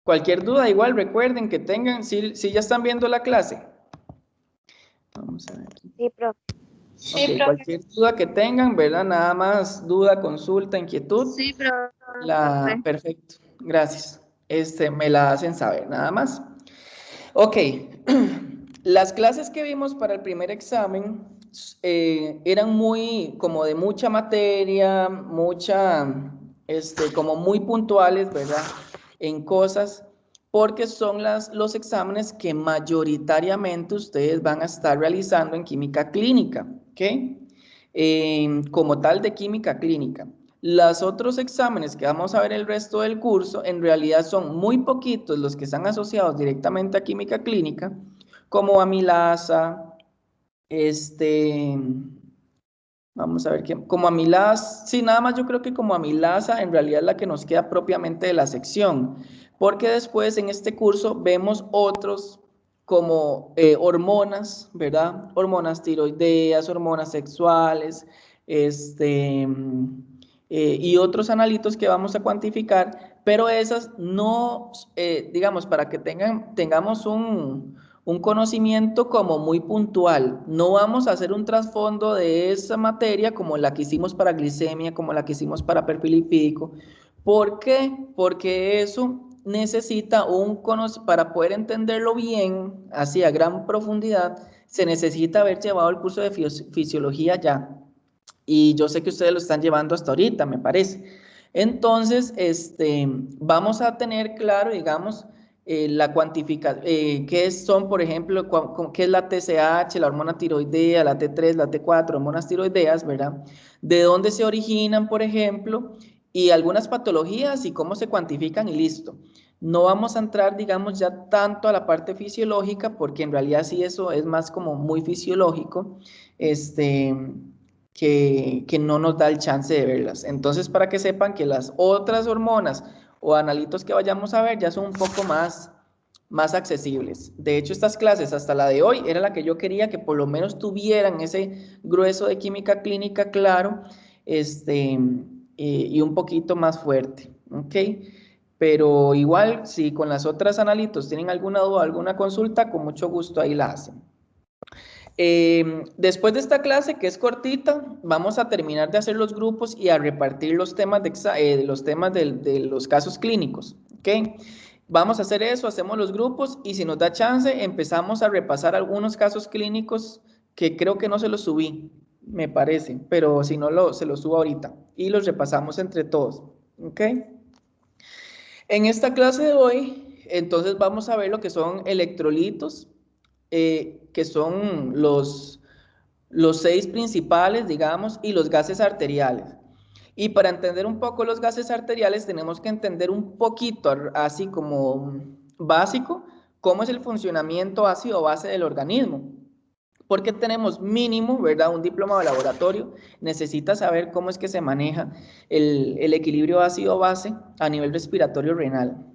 Cualquier duda, igual recuerden que tengan, si ya están viendo la clase. Vamos a ver aquí. Sí, profe. Sí, ok, cualquier duda que tengan, ¿verdad? Nada más duda, consulta, inquietud. Sí, profe. Perfecto, gracias. Me la hacen saber, nada más. Ok, las clases que vimos para el primer examen eran muy, como de mucha materia, como muy puntuales, ¿verdad? En cosas, porque son los exámenes que mayoritariamente ustedes van a estar realizando en química clínica, ¿ok? Como tal de química clínica. Los otros exámenes que vamos a ver el resto del curso, en realidad son muy poquitos los que están asociados directamente a química clínica, como amilasa, vamos a ver qué, como amilasa, sí, nada más yo creo que como amilasa en realidad es la que nos queda propiamente de la sección, porque después en este curso vemos otros como hormonas, ¿verdad? Hormonas tiroideas, hormonas sexuales, y otros analitos que vamos a cuantificar, pero esas no, digamos, para que tengamos un conocimiento como muy puntual. No vamos a hacer un trasfondo de esa materia como la que hicimos para glicemia, como la que hicimos para perfil lipídico. ¿Por qué? Porque eso necesita para poder entenderlo bien, así a gran profundidad, se necesita haber llevado el curso de fisiología ya. Y yo sé que ustedes lo están llevando hasta ahorita, me parece. Entonces, vamos a tener claro, digamos, la cuantificación, qué son, por ejemplo, qué es la TSH, la hormona tiroidea, la T3, la T4, hormonas tiroideas, ¿verdad? De dónde se originan, por ejemplo, y algunas patologías y cómo se cuantifican y listo. No vamos a entrar, digamos, ya tanto a la parte fisiológica, porque en realidad sí eso es más como muy fisiológico, que no nos da el chance de verlas. Entonces, para que sepan que las otras hormonas o analitos que vayamos a ver ya son un poco más accesibles. De hecho, estas clases, hasta la de hoy, era la que yo quería que por lo menos tuvieran ese grueso de química clínica claro, y un poquito más fuerte, ¿ok? Pero igual, si con las otras analitos tienen alguna duda, alguna consulta, con mucho gusto ahí la hacen. Después de esta clase, que es cortita, vamos a terminar de hacer los grupos y a repartir los temas de los casos clínicos, ¿ok? Vamos a hacer eso, hacemos los grupos y si nos da chance, empezamos a repasar algunos casos clínicos que creo que no se los subí, me parece, pero si no, se los subo ahorita y los repasamos entre todos, ¿ok? En esta clase de hoy, entonces vamos a ver lo que son electrolitos, que son los 6 principales, digamos, y los gases arteriales. Y para entender un poco los gases arteriales tenemos que entender un poquito, así como básico, cómo es el funcionamiento ácido-base del organismo. Porque tenemos mínimo, ¿verdad? Un diploma de laboratorio necesita saber cómo es que se maneja el equilibrio ácido-base a nivel respiratorio renal.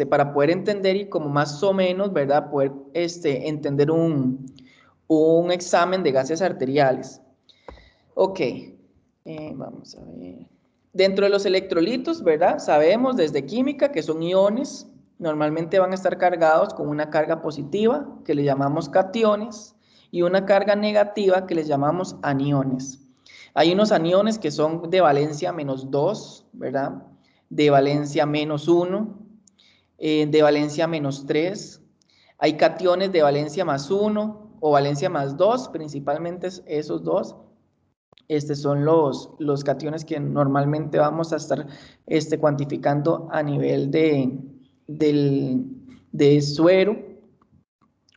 Para poder entender y como más o menos, ¿verdad? Poder entender un examen de gases arteriales. Ok, vamos a ver. Dentro de los electrolitos, ¿verdad? Sabemos desde química que son iones, normalmente van a estar cargados con una carga positiva, que le llamamos cationes, y una carga negativa, que les llamamos aniones. Hay unos aniones que son de valencia -2, ¿verdad? De valencia -1, de valencia -3. Hay cationes de valencia +1 o valencia +2, principalmente esos dos. Son los cationes que normalmente vamos a estar cuantificando a nivel de suero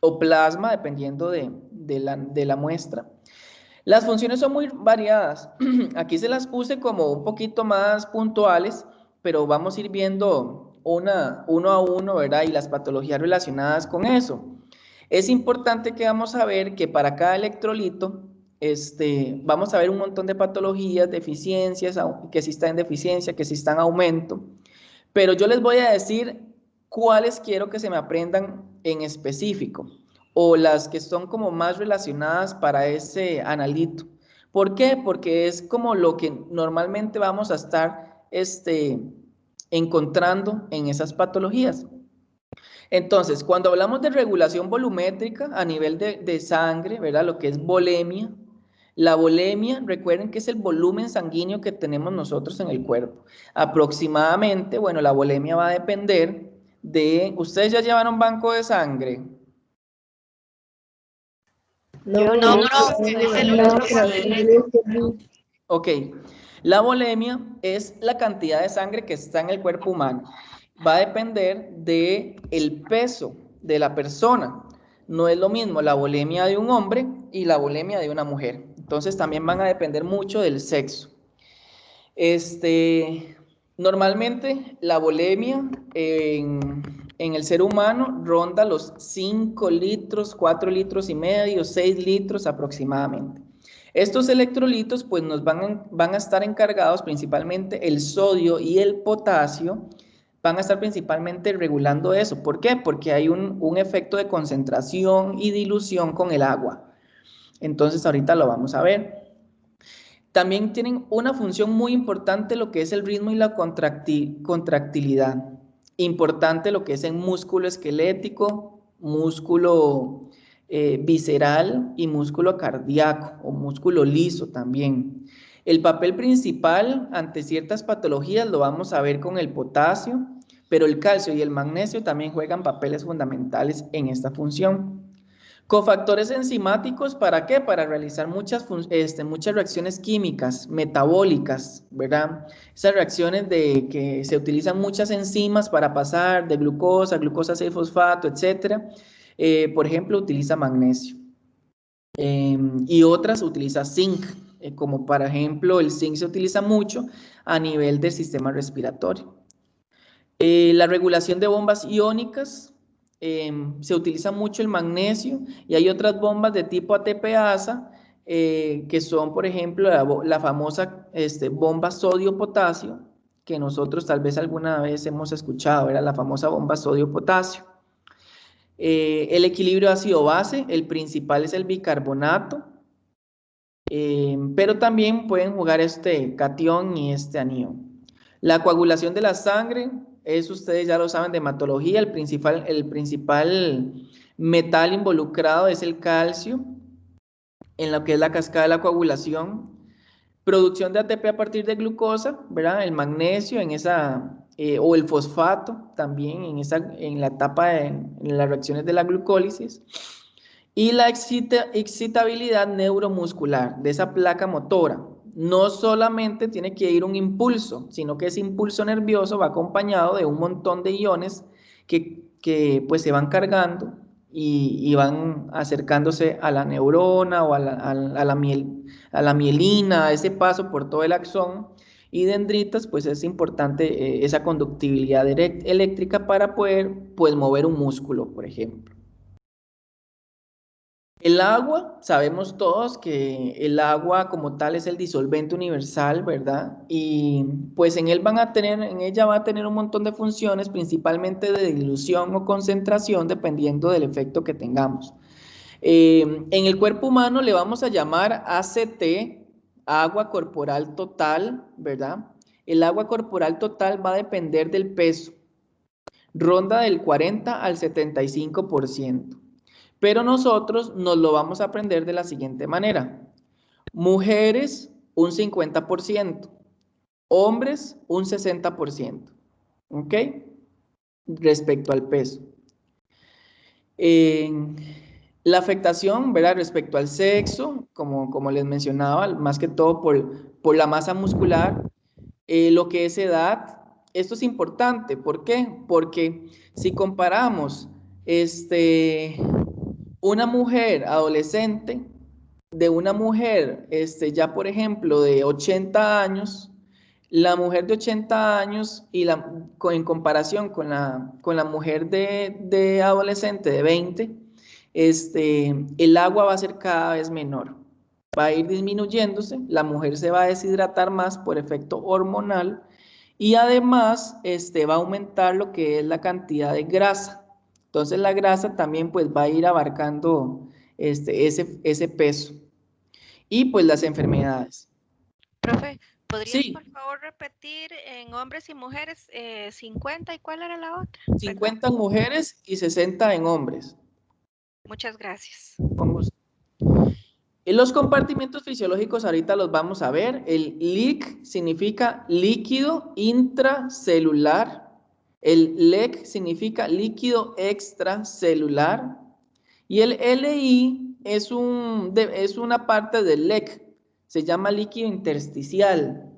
o plasma, dependiendo de la muestra. Las funciones son muy variadas. Aquí se las puse como un poquito más puntuales, pero vamos a ir viendo uno a uno, ¿verdad? Y las patologías relacionadas con eso. Es importante que vamos a ver que para cada electrolito, vamos a ver un montón de patologías, deficiencias, que si está en deficiencia, que si está en aumento, pero yo les voy a decir cuáles quiero que se me aprendan en específico o las que son como más relacionadas para ese analito. ¿Por qué? Porque es como lo que normalmente vamos a estar encontrando en esas patologías. Entonces, cuando hablamos de regulación volumétrica a nivel de sangre, ¿verdad? Lo que es volemia. La volemia, recuerden que es el volumen sanguíneo que tenemos nosotros en el cuerpo. Aproximadamente, bueno, la volemia va a depender de... ¿Ustedes ya llevaron banco de sangre? Yo no, es el último. Ok, la volemia es la cantidad de sangre que está en el cuerpo humano. Va a depender del peso de la persona. No es lo mismo la volemia de un hombre y la volemia de una mujer. Entonces también van a depender mucho del sexo. Normalmente la volemia en el ser humano ronda los 5 litros, 4 litros y medio, 6 litros aproximadamente. Estos electrolitos pues nos van a estar encargados principalmente el sodio y el potasio, van a estar principalmente regulando eso. ¿Por qué? Porque hay un efecto de concentración y dilución con el agua. Entonces ahorita lo vamos a ver. También tienen una función muy importante lo que es el ritmo y la contractilidad. Importante lo que es en músculo esquelético, músculo visceral y músculo cardíaco o músculo liso también. El papel principal ante ciertas patologías lo vamos a ver con el potasio, pero el calcio y el magnesio también juegan papeles fundamentales en esta función. Cofactores enzimáticos, ¿para qué? Para realizar muchas reacciones químicas, metabólicas, ¿verdad? Esas reacciones de que se utilizan muchas enzimas para pasar de glucosa, glucosa 6-fosfato, etcétera. Por ejemplo, utiliza magnesio. Y otras utiliza zinc, como por ejemplo el zinc se utiliza mucho a nivel del sistema respiratorio. La regulación de bombas iónicas, se utiliza mucho el magnesio y hay otras bombas de tipo ATPasa que son, por ejemplo, la famosa bomba sodio-potasio, que nosotros tal vez alguna vez hemos escuchado, era la famosa bomba sodio-potasio. El equilibrio ácido-base, el principal es el bicarbonato, pero también pueden jugar este catión y este anión. La coagulación de la sangre, eso ustedes ya lo saben de hematología, el principal metal involucrado es el calcio, en lo que es la cascada de la coagulación. Producción de ATP a partir de glucosa, ¿verdad? El magnesio o el fosfato también en la etapa en las reacciones de la glucólisis. Y la excitabilidad neuromuscular de esa placa motora. No solamente tiene que ir un impulso, sino que ese impulso nervioso va acompañado de un montón de iones que pues se van cargando y van acercándose a la neurona o a la mielina, a ese paso por todo el axón. Y dendritas, pues es importante esa conductibilidad eléctrica para poder pues mover un músculo, por ejemplo. El agua, sabemos todos que el agua como tal es el disolvente universal, ¿verdad? Y pues en ella va a tener un montón de funciones, principalmente de dilución o concentración, dependiendo del efecto que tengamos. En el cuerpo humano le vamos a llamar ACT, agua corporal total, ¿verdad? El agua corporal total va a depender del peso, ronda del 40 al 75%. Pero nosotros nos lo vamos a aprender de la siguiente manera. Mujeres, un 50%. Hombres, un 60%. ¿Ok? Respecto al peso. La afectación, ¿verdad? Respecto al sexo, como les mencionaba, más que todo por la masa muscular, lo que es edad. Esto es importante. ¿Por qué? Porque si comparamos una mujer adolescente de una mujer ya por ejemplo de 80 años, la mujer de 80 años en comparación con la mujer de adolescente de 20, el agua va a ser cada vez menor, va a ir disminuyéndose, la mujer se va a deshidratar más por efecto hormonal y además va a aumentar lo que es la cantidad de grasa. Entonces la grasa también pues va a ir abarcando ese peso. Y pues las enfermedades. Profe, ¿Podrías, Sí, por favor, repetir en hombres y mujeres 50 y cuál era la otra? 50 en mujeres y 60 en hombres. Muchas gracias. Con gusto. En los compartimientos fisiológicos ahorita los vamos a ver. El LIC significa líquido intracelular. El LEC significa líquido extracelular. Y el LI es una parte del LEC. Se llama líquido intersticial.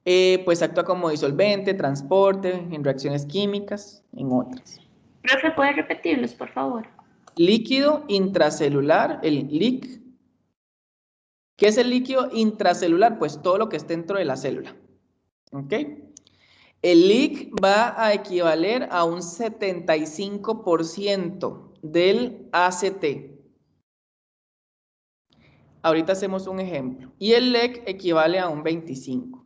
Pues actúa como disolvente, transporte, en reacciones químicas, en otras. Profe, ¿puede repetirlos, por favor? Líquido intracelular, el LIC. ¿Qué es el líquido intracelular? Pues todo lo que esté dentro de la célula. ¿Ok? El LIC va a equivaler a un 75% del ACT. Ahorita hacemos un ejemplo. Y el LEC equivale a un 25%.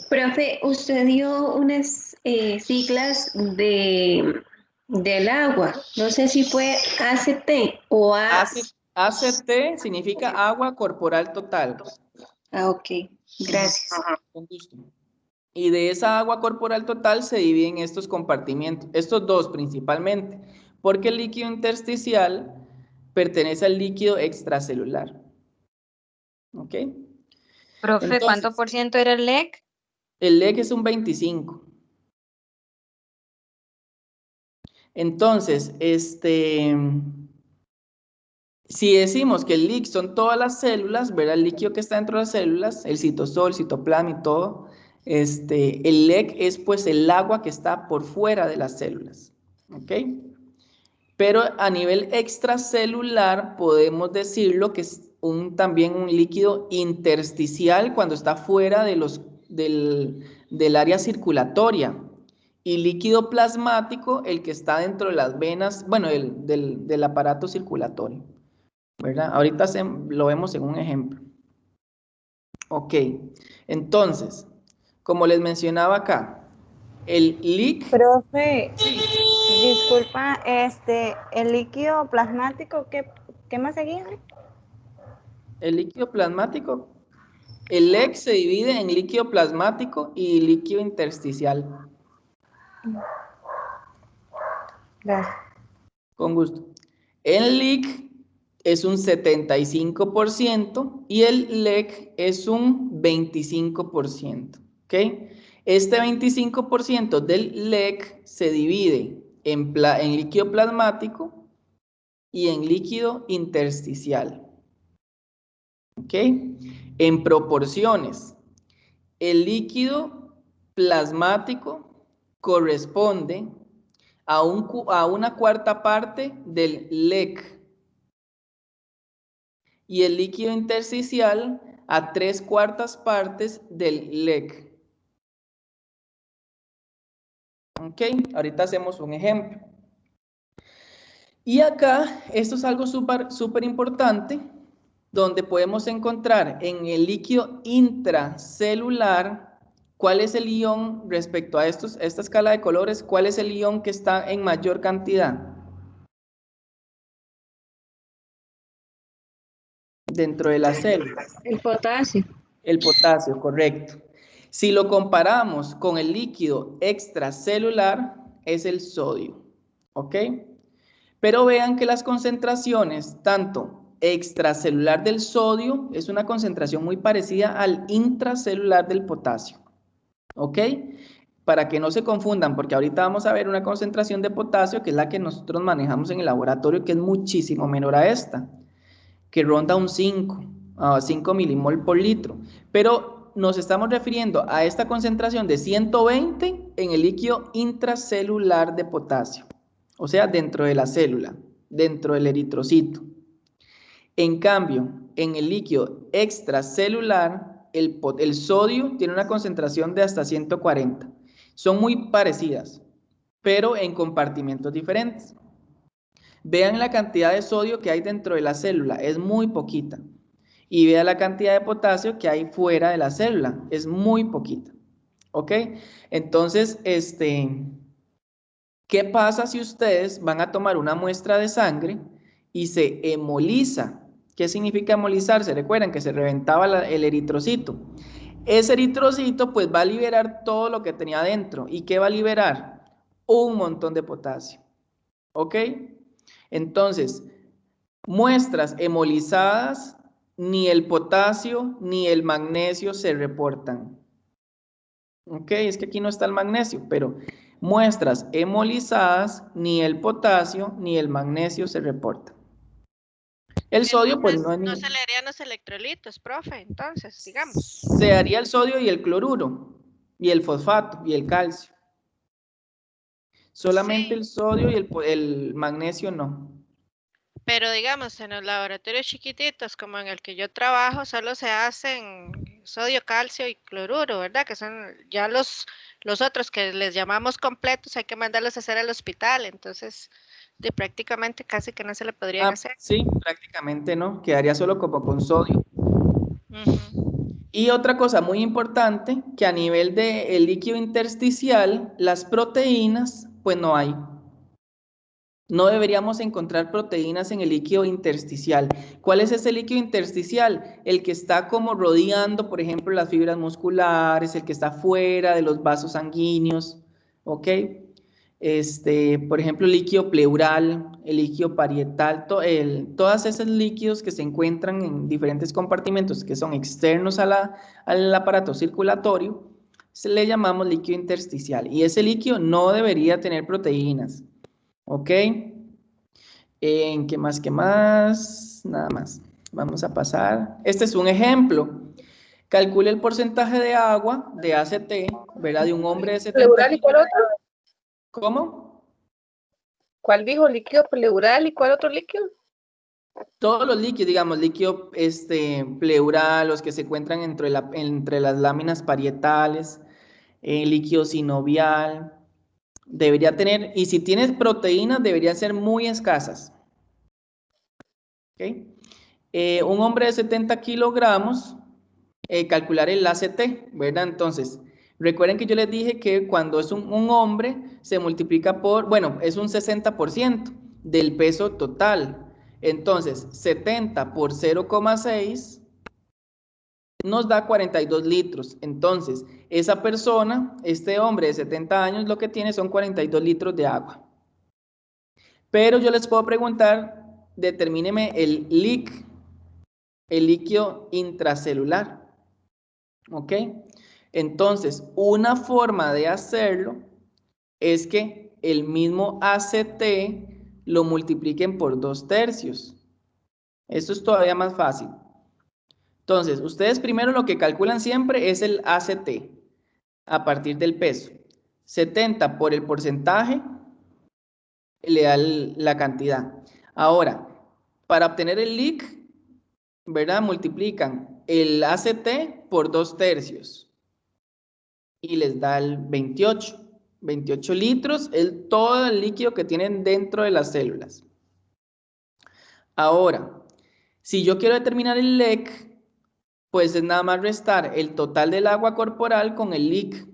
Profe, usted dio unas siglas del agua. No sé si fue ACT o ACT significa agua corporal total. Ah, ok. Gracias. Con gusto. Y de esa agua corporal total se dividen estos compartimientos, estos dos principalmente, porque el líquido intersticial pertenece al líquido extracelular. ¿Ok? Profe, Entonces, ¿cuánto por ciento era el LEC? El LEC es un 25%. Entonces, si decimos que el LIC son todas las células, ¿verdad? El líquido que está dentro de las células, el citosol, el citoplasma y todo, el LEC es pues el agua que está por fuera de las células, ¿ok? Pero a nivel extracelular podemos decirlo que es también un líquido intersticial cuando está fuera del área circulatoria. Y líquido plasmático, el que está dentro de las venas, bueno, del aparato circulatorio, ¿verdad? Ahorita lo vemos en un ejemplo. Ok, entonces, como les mencionaba acá, el LIC... Profe, disculpa, el líquido plasmático, ¿qué más seguía? El líquido plasmático, el LEC se divide en líquido plasmático y líquido intersticial. Gracias. Con gusto. El LIC es un 75% y el LEC es un 25%. ¿Ok? Este 25% del LEC se divide en líquido plasmático y en líquido intersticial. ¿Ok? En proporciones. El líquido plasmático corresponde a una cuarta parte del LEC y el líquido intersticial a 3/4 partes del LEC. Ok, ahorita hacemos un ejemplo. Y acá, esto es algo súper importante, donde podemos encontrar en el líquido intracelular cuál es el ion respecto a esta escala de colores, cuál es el ion que está en mayor cantidad dentro de la célula. El potasio. El potasio, correcto. Si lo comparamos con el líquido extracelular, es el sodio, ¿ok? Pero vean que las concentraciones, tanto extracelular del sodio, es una concentración muy parecida al intracelular del potasio, ¿ok? Para que no se confundan, porque ahorita vamos a ver una concentración de potasio, que es la que nosotros manejamos en el laboratorio, que es muchísimo menor a esta, que ronda un 5 milimol por litro. Pero nos estamos refiriendo a esta concentración de 120 en el líquido intracelular de potasio. O sea, dentro de la célula, dentro del eritrocito. En cambio, en el líquido extracelular, el sodio tiene una concentración de hasta 140. Son muy parecidas, pero en compartimentos diferentes. Vean la cantidad de sodio que hay dentro de la célula, es muy poquita. Y vean la cantidad de potasio que hay fuera de la célula, es muy poquita. ¿Ok? Entonces, ¿qué pasa si ustedes van a tomar una muestra de sangre y se hemoliza ¿Qué significa hemolizarse? Recuerden que se reventaba el eritrocito. Ese eritrocito pues va a liberar todo lo que tenía adentro. ¿Y qué va a liberar? Un montón de potasio. ¿Ok? Entonces, muestras hemolizadas, ni el potasio ni el magnesio se reportan. ¿Ok? Es que aquí no está el magnesio, pero muestras hemolizadas, ni el potasio ni el magnesio se reportan. El sodio, pues no es No se le harían los electrolitos, profe, entonces, digamos. Se haría el sodio y el cloruro, y el fosfato, y el calcio. Solamente Sí. el sodio y el magnesio no. Pero digamos, en los laboratorios chiquititos, como en el que yo trabajo, solo se hacen sodio, calcio y cloruro, ¿verdad? Que son ya los otros que les llamamos completos, hay que mandarlos a hacer al hospital. Entonces, prácticamente casi que no se le podrían hacer. Sí, prácticamente no. Quedaría solo como con sodio. Ujú. Y otra cosa muy importante, que a nivel del líquido intersticial, las proteínas, pues no hay. No deberíamos encontrar proteínas en el líquido intersticial. ¿Cuál es ese líquido intersticial? El que está como rodeando, por ejemplo, las fibras musculares, el que está fuera de los vasos sanguíneos, ¿ok? Por ejemplo, el líquido pleural, el líquido parietal, todos esos líquidos que se encuentran en diferentes compartimentos que son externos al aparato circulatorio, se le llamamos líquido intersticial. Y ese líquido no debería tener proteínas. ¿Ok? ¿En qué más? ¿Qué más? Nada más. Vamos a pasar. Este es un ejemplo. Calcule el porcentaje de agua de ACT, ¿verdad? De un hombre de 70 ¿Pleural y cuál otro? ¿Cómo? ¿Cuál dijo? ¿Líquido pleural y cuál otro líquido? Todos los líquidos, digamos, líquido pleural, los que se encuentran entre las láminas parietales, líquido sinovial, debería tener, y si tienes proteínas, deberían ser muy escasas. ¿Ok? Un hombre de 70 kilogramos, calcular el ACT, ¿verdad? Entonces, recuerden que yo les dije que cuando es un hombre, se multiplica por, bueno, es un 60% del peso total. Entonces, 70 por 0,6 nos da 42 litros. Entonces, esa persona, este hombre de 70 años, lo que tiene son 42 litros de agua. Pero yo les puedo preguntar, determíneme el LIC, el líquido intracelular. ¿Ok? Entonces, una forma de hacerlo es que el mismo ACT lo multipliquen por 2/3. Esto es todavía más fácil. Entonces, ustedes primero lo que calculan siempre es el ACT a partir del peso. 70 por el porcentaje le da la cantidad. Ahora, para obtener el LIC, ¿verdad? Multiplican el ACT por 2/3 y les da el 28. 28 litros es todo el líquido que tienen dentro de las células. Ahora, si yo quiero determinar el LEC, pues es nada más restar el total del agua corporal con el LIC.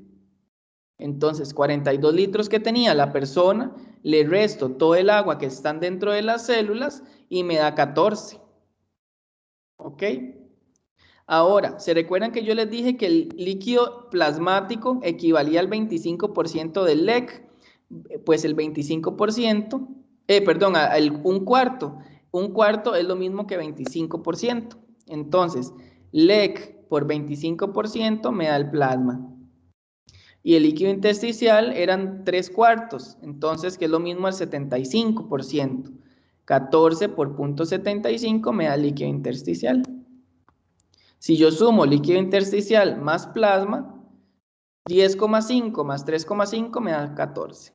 Entonces, 42 litros que tenía la persona, le resto todo el agua que están dentro de las células y me da 14. ¿Ok? Ahora, ¿se recuerdan que yo les dije que el líquido plasmático equivalía al 25% del LEC? Pues el 25%, perdón, un cuarto. Un cuarto es lo mismo que 25%. Entonces, LEC por 25% me da el plasma. Y el líquido intersticial eran 3/4, entonces que es lo mismo al 75%. 14 por 0.75 me da el líquido intersticial. Si yo sumo líquido intersticial más plasma, 10,5 más 3,5 me da 14.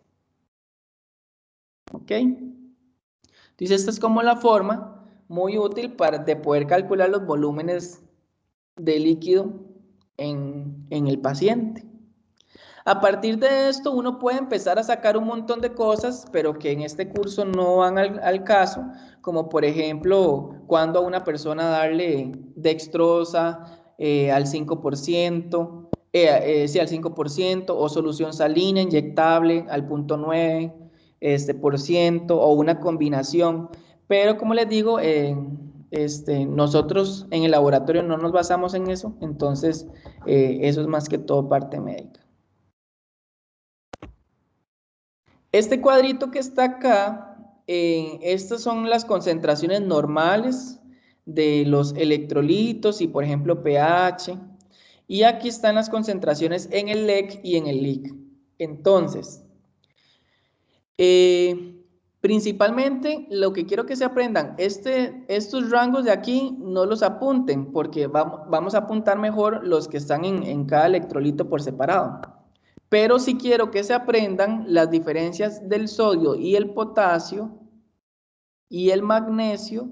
¿Ok? Entonces esta es como la forma muy útil de poder calcular los volúmenes de líquido en el paciente. A partir de esto uno puede empezar a sacar un montón de cosas, pero que en este curso no van al caso, como por ejemplo, cuando a una persona darle dextrosa al 5%, sí, al 5%, o solución salina inyectable al 0.9%, o una combinación. Pero como les digo, Nosotros en el laboratorio no nos basamos en eso, entonces eso es más que todo parte médica. Este cuadrito que está acá, estas son las concentraciones normales de los electrolitos y por ejemplo pH, y aquí están las concentraciones en el LEC y en el LIC. Entonces, principalmente lo que quiero que se aprendan, estos rangos de aquí no los apunten porque vamos a apuntar mejor los que están en cada electrolito por separado. Pero sí quiero que se aprendan las diferencias del sodio y el potasio y el magnesio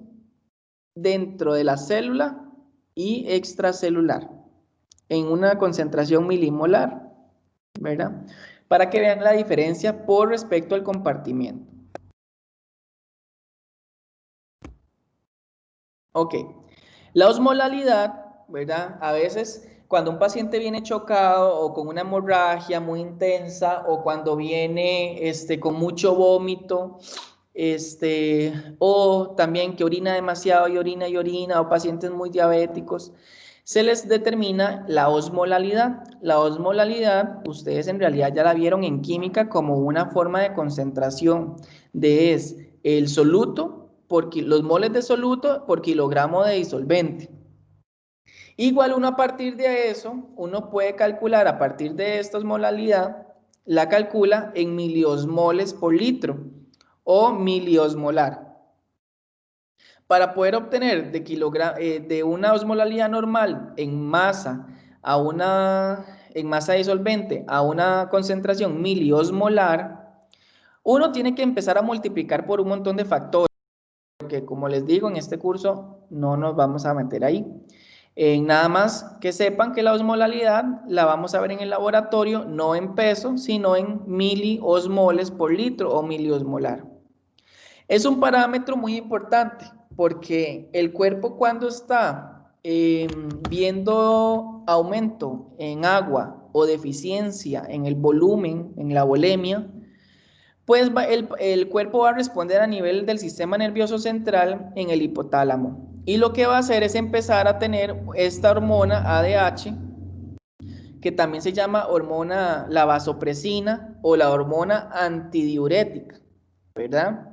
dentro de la célula y extracelular en una concentración milimolar, ¿verdad? Para que vean la diferencia por respecto al compartimiento. Ok, la osmolalidad, ¿verdad? A veces cuando un paciente viene chocado o con una hemorragia muy intensa o cuando viene con mucho vómito, o también que orina demasiado y orina, o pacientes muy diabéticos, se les determina la osmolalidad. La osmolalidad, ustedes en realidad ya la vieron en química como una forma de concentración de el soluto, los moles de soluto por kilogramo de disolvente. Igual uno a partir de eso, uno puede calcular a partir de esta osmolalidad, la calcula en miliosmoles por litro o miliosmolar. Para poder obtener de una osmolalidad normal en masa disolvente a una concentración miliosmolar, uno tiene que empezar a multiplicar por un montón de factores, porque como les digo, en este curso no nos vamos a meter ahí. Nada más que sepan que la osmolalidad la vamos a ver en el laboratorio, no en peso, sino en miliosmoles por litro o miliosmolar. Es un parámetro muy importante porque el cuerpo cuando está viendo aumento en agua o deficiencia en el volumen, en la volemia, pues el cuerpo va a responder a nivel del sistema nervioso central en el hipotálamo. Y lo que va a hacer es empezar a tener esta hormona ADH, que también se llama hormona, la vasopresina o la hormona antidiurética, ¿verdad?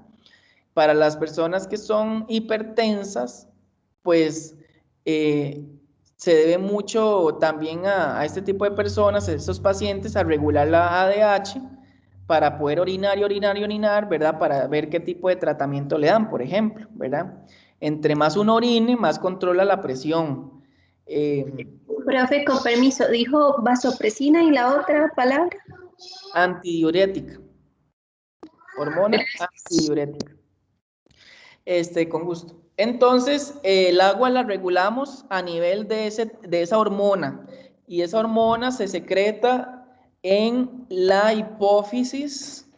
Para las personas que son hipertensas, pues se debe mucho también a este tipo de personas, a estos pacientes, a regular la ADH para poder orinar, ¿verdad? Para ver qué tipo de tratamiento le dan, por ejemplo, ¿verdad? Entre más uno orine, más controla la presión. Profe, con permiso, dijo vasopresina y la otra palabra. Antidiurética. Hormona antidiurética. Con gusto. Entonces, el agua la regulamos a nivel de esa hormona. Y esa hormona se secreta en la hipófisis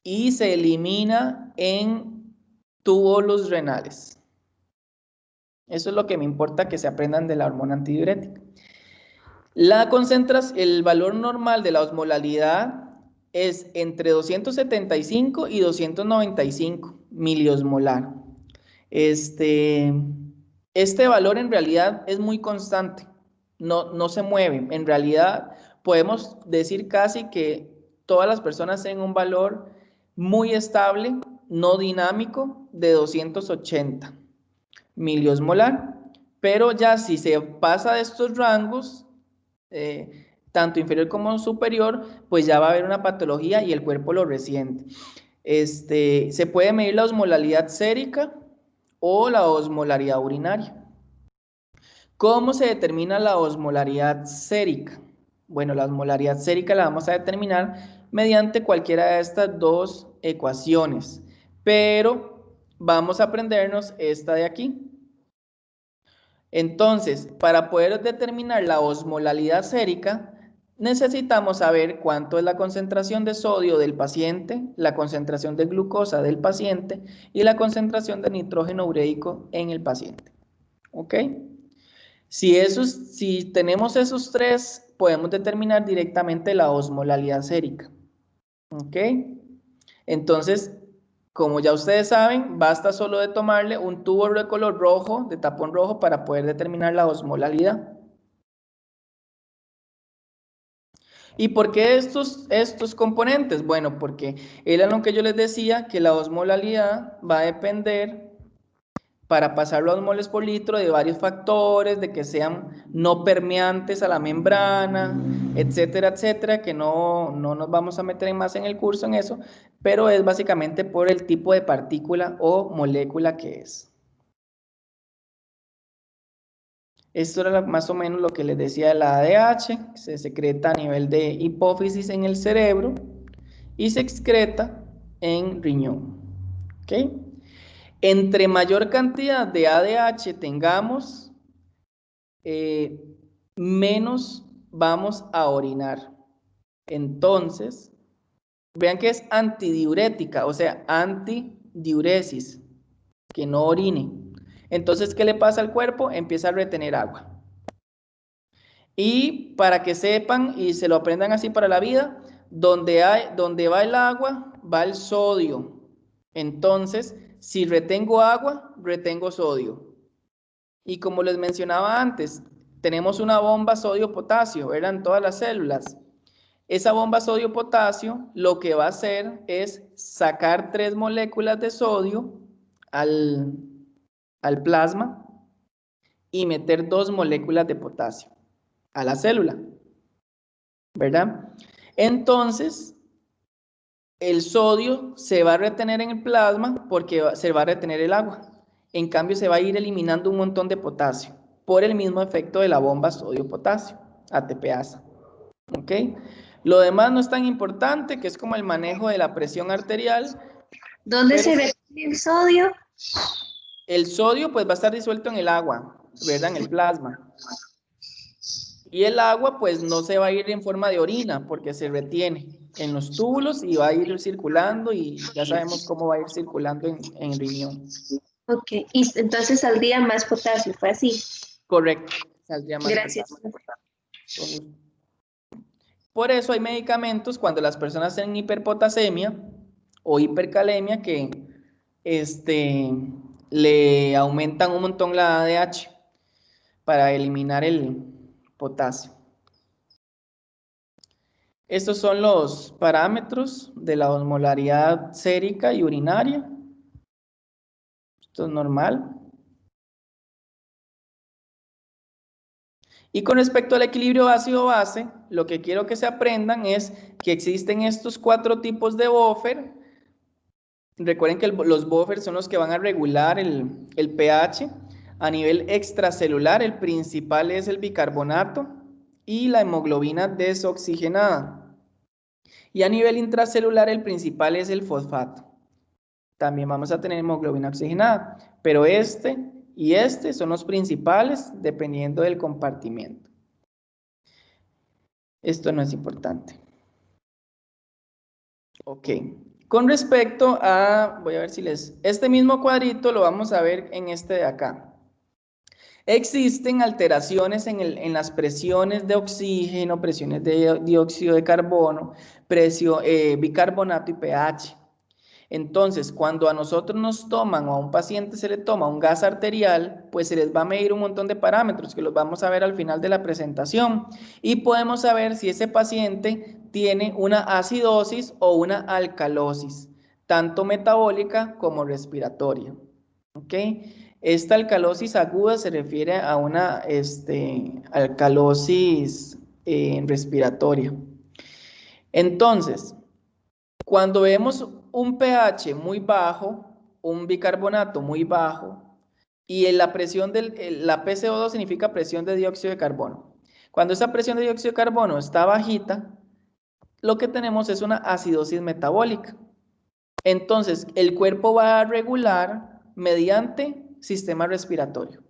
y se elimina en túbulos renales. Eso es lo que me importa que se aprendan de la hormona antidiurética. El valor normal de la osmolalidad es entre 275 y 295 miliosmolar. Este valor en realidad es muy constante, no se mueve. En realidad podemos decir casi que todas las personas tienen un valor muy estable, no dinámico, de 280 miliosmolar, pero ya si se pasa de estos rangos, tanto inferior como superior, pues ya va a haber una patología y el cuerpo lo resiente. Se puede medir la osmolalidad sérica o la osmolaridad urinaria. ¿Cómo se determina la osmolaridad sérica? Bueno, la osmolaridad sérica la vamos a determinar mediante cualquiera de estas dos ecuaciones, pero vamos a aprendernos esta de aquí. Entonces, para poder determinar la osmolalidad sérica, necesitamos saber cuánto es la concentración de sodio del paciente, la concentración de glucosa del paciente y la concentración de nitrógeno ureico en el paciente. ¿Ok? Si tenemos esos tres, podemos determinar directamente la osmolalidad sérica. ¿Ok? Entonces, Como ya ustedes saben, basta solo de tomarle un tubo de color rojo, de tapón rojo, para poder determinar la osmolalidad. ¿Y por qué estos componentes? Bueno, porque era lo que yo les decía, que la osmolalidad va a depender, para pasar los moles por litro, de varios factores, de que sean no permeantes a la membrana, etcétera, etcétera, que no nos vamos a meter más en el curso en eso, pero es básicamente por el tipo de partícula o molécula que es. Esto era más o menos lo que les decía de la ADH, que se secreta a nivel de hipófisis en el cerebro y se excreta en riñón. ¿Ok? Entre mayor cantidad de ADH tengamos, menos vamos a orinar. Entonces, vean que es antidiurética, o sea, antidiuresis, que no orine. Entonces, ¿qué le pasa al cuerpo? Empieza a retener agua. Y para que sepan y se lo aprendan así para la vida, donde va el agua, va el sodio. Entonces, si retengo agua, retengo sodio. Y como les mencionaba antes, tenemos una bomba sodio-potasio, eran todas las células. Esa bomba sodio-potasio lo que va a hacer es sacar 3 moléculas de sodio al plasma y meter 2 moléculas de potasio a la célula, ¿verdad? Entonces, el sodio se va a retener en el plasma porque se va a retener el agua. En cambio, se va a ir eliminando un montón de potasio por el mismo efecto de la bomba sodio-potasio, ATPasa. ¿Ok? Lo demás no es tan importante, que es como el manejo de la presión arterial. ¿Dónde se retiene el sodio? El sodio pues va a estar disuelto en el agua, ¿verdad? En el plasma. Y el agua pues no se va a ir en forma de orina porque se retiene en los túbulos y va a ir circulando y ya sabemos cómo va a ir circulando en riñón. Ok, y entonces saldría más potasio, fue así. Correcto, saldría más Gracias. potasio. Por eso hay medicamentos cuando las personas tienen hiperpotasemia o hipercalemia que le aumentan un montón la ADH para eliminar el potasio. Estos son los parámetros de la osmolaridad sérica y urinaria. Esto es normal. Y con respecto al equilibrio ácido-base, lo que quiero que se aprendan es que existen estos 4 tipos de buffer. Recuerden que los buffers son los que van a regular el pH. A nivel extracelular, el principal es el bicarbonato y la hemoglobina desoxigenada. Y a nivel intracelular, el principal es el fosfato. También vamos a tener hemoglobina oxigenada, pero este y este son los principales dependiendo del compartimiento. Esto no es importante. Ok. Con respecto a, voy a ver si este mismo cuadrito lo vamos a ver en este de acá. Existen alteraciones en las presiones de oxígeno, presiones de dióxido de carbono, bicarbonato y pH. Entonces, cuando a nosotros nos toman o a un paciente se le toma un gas arterial, pues se les va a medir un montón de parámetros que los vamos a ver al final de la presentación y podemos saber si ese paciente tiene una acidosis o una alcalosis, tanto metabólica como respiratoria. ¿Ok? Esta alcalosis aguda se refiere a una alcalosis respiratoria. Entonces, cuando vemos un pH muy bajo, un bicarbonato muy bajo, y la presión la PCO2 significa presión de dióxido de carbono. Cuando esa presión de dióxido de carbono está bajita, lo que tenemos es una acidosis metabólica. Entonces, el cuerpo va a regular mediante sistema respiratorio.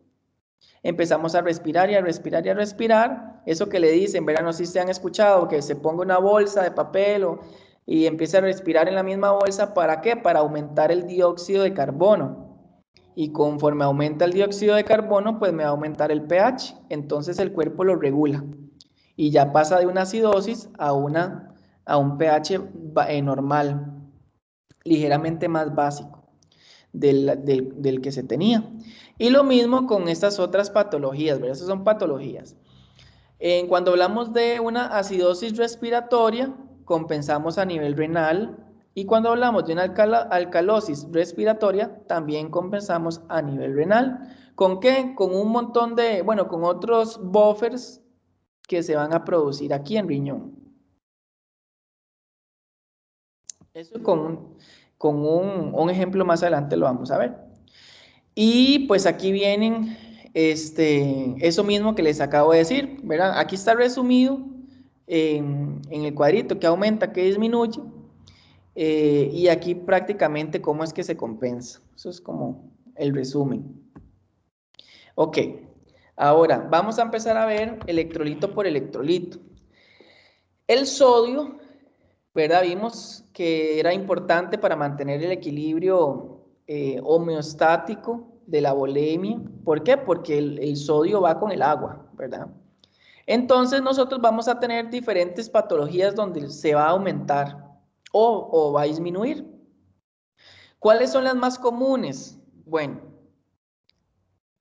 Empezamos a respirar y a respirar y a respirar. Eso que le dicen, ¿verdad? No sé si se han escuchado, que se ponga una bolsa de papel y empiece a respirar en la misma bolsa. ¿Para qué? Para aumentar el dióxido de carbono. Y conforme aumenta el dióxido de carbono, pues me va a aumentar el pH. Entonces el cuerpo lo regula. Y ya pasa de una acidosis a un pH normal. ligeramente más básico del que se tenía. Y lo mismo con estas otras patologías, ¿verdad? Esas son patologías. Cuando hablamos de una acidosis respiratoria, compensamos a nivel renal. Y cuando hablamos de una alcalosis respiratoria, también compensamos a nivel renal. ¿Con qué? Con un montón de, bueno, con otros buffers que se van a producir aquí en riñón. Eso con un ejemplo más adelante lo vamos a ver. Y pues aquí vienen eso mismo que les acabo de decir, ¿verdad? Aquí está resumido en el cuadrito que aumenta, que disminuye. Y aquí prácticamente cómo es que se compensa. Eso es como el resumen. Ok, ahora vamos a empezar a ver electrolito por electrolito. El sodio, ¿verdad? Vimos que era importante para mantener el equilibrio homeostático de la volemia. ¿Por qué? Porque el sodio va con el agua, ¿verdad? Entonces nosotros vamos a tener diferentes patologías donde se va a aumentar o va a disminuir. ¿Cuáles son las más comunes? Bueno,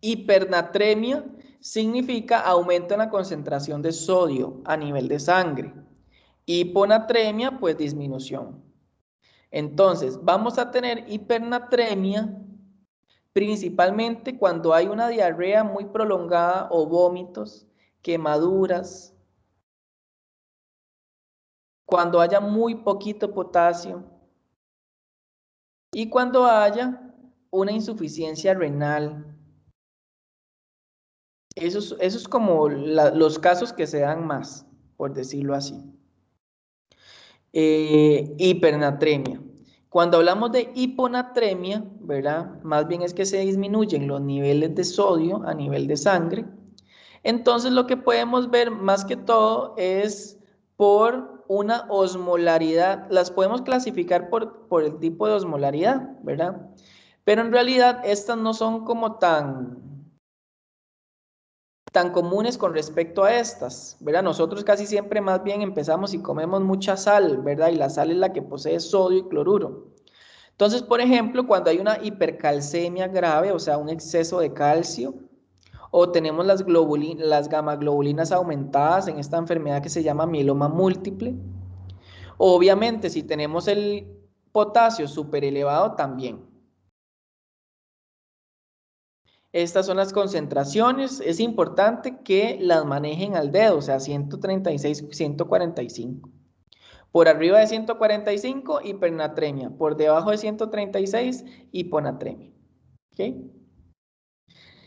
hipernatremia significa aumento en la concentración de sodio a nivel de sangre. Hiponatremia, pues disminución. Entonces, vamos a tener hipernatremia principalmente cuando hay una diarrea muy prolongada o vómitos, quemaduras, cuando haya muy poquito potasio y cuando haya una insuficiencia renal. Eso es como los casos que se dan más, por decirlo así. Hipernatremia. Cuando hablamos de hiponatremia, ¿verdad? Más bien es que se disminuyen los niveles de sodio a nivel de sangre. Entonces lo que podemos ver más que todo es por una osmolaridad. Las podemos clasificar por el tipo de osmolaridad, ¿verdad? Pero en realidad estas no son como tan comunes con respecto a estas, ¿verdad? Nosotros casi siempre más bien empezamos y comemos mucha sal, ¿verdad? Y la sal es la que posee sodio y cloruro. Entonces, por ejemplo, cuando hay una hipercalcemia grave, o sea, un exceso de calcio, o tenemos las gamaglobulinas aumentadas en esta enfermedad que se llama mieloma múltiple, obviamente si tenemos el potasio súper elevado también. Estas son las concentraciones. Es importante que las manejen al dedo, o sea, 136, 145. Por arriba de 145, hipernatremia. Por debajo de 136, hiponatremia. ¿Okay?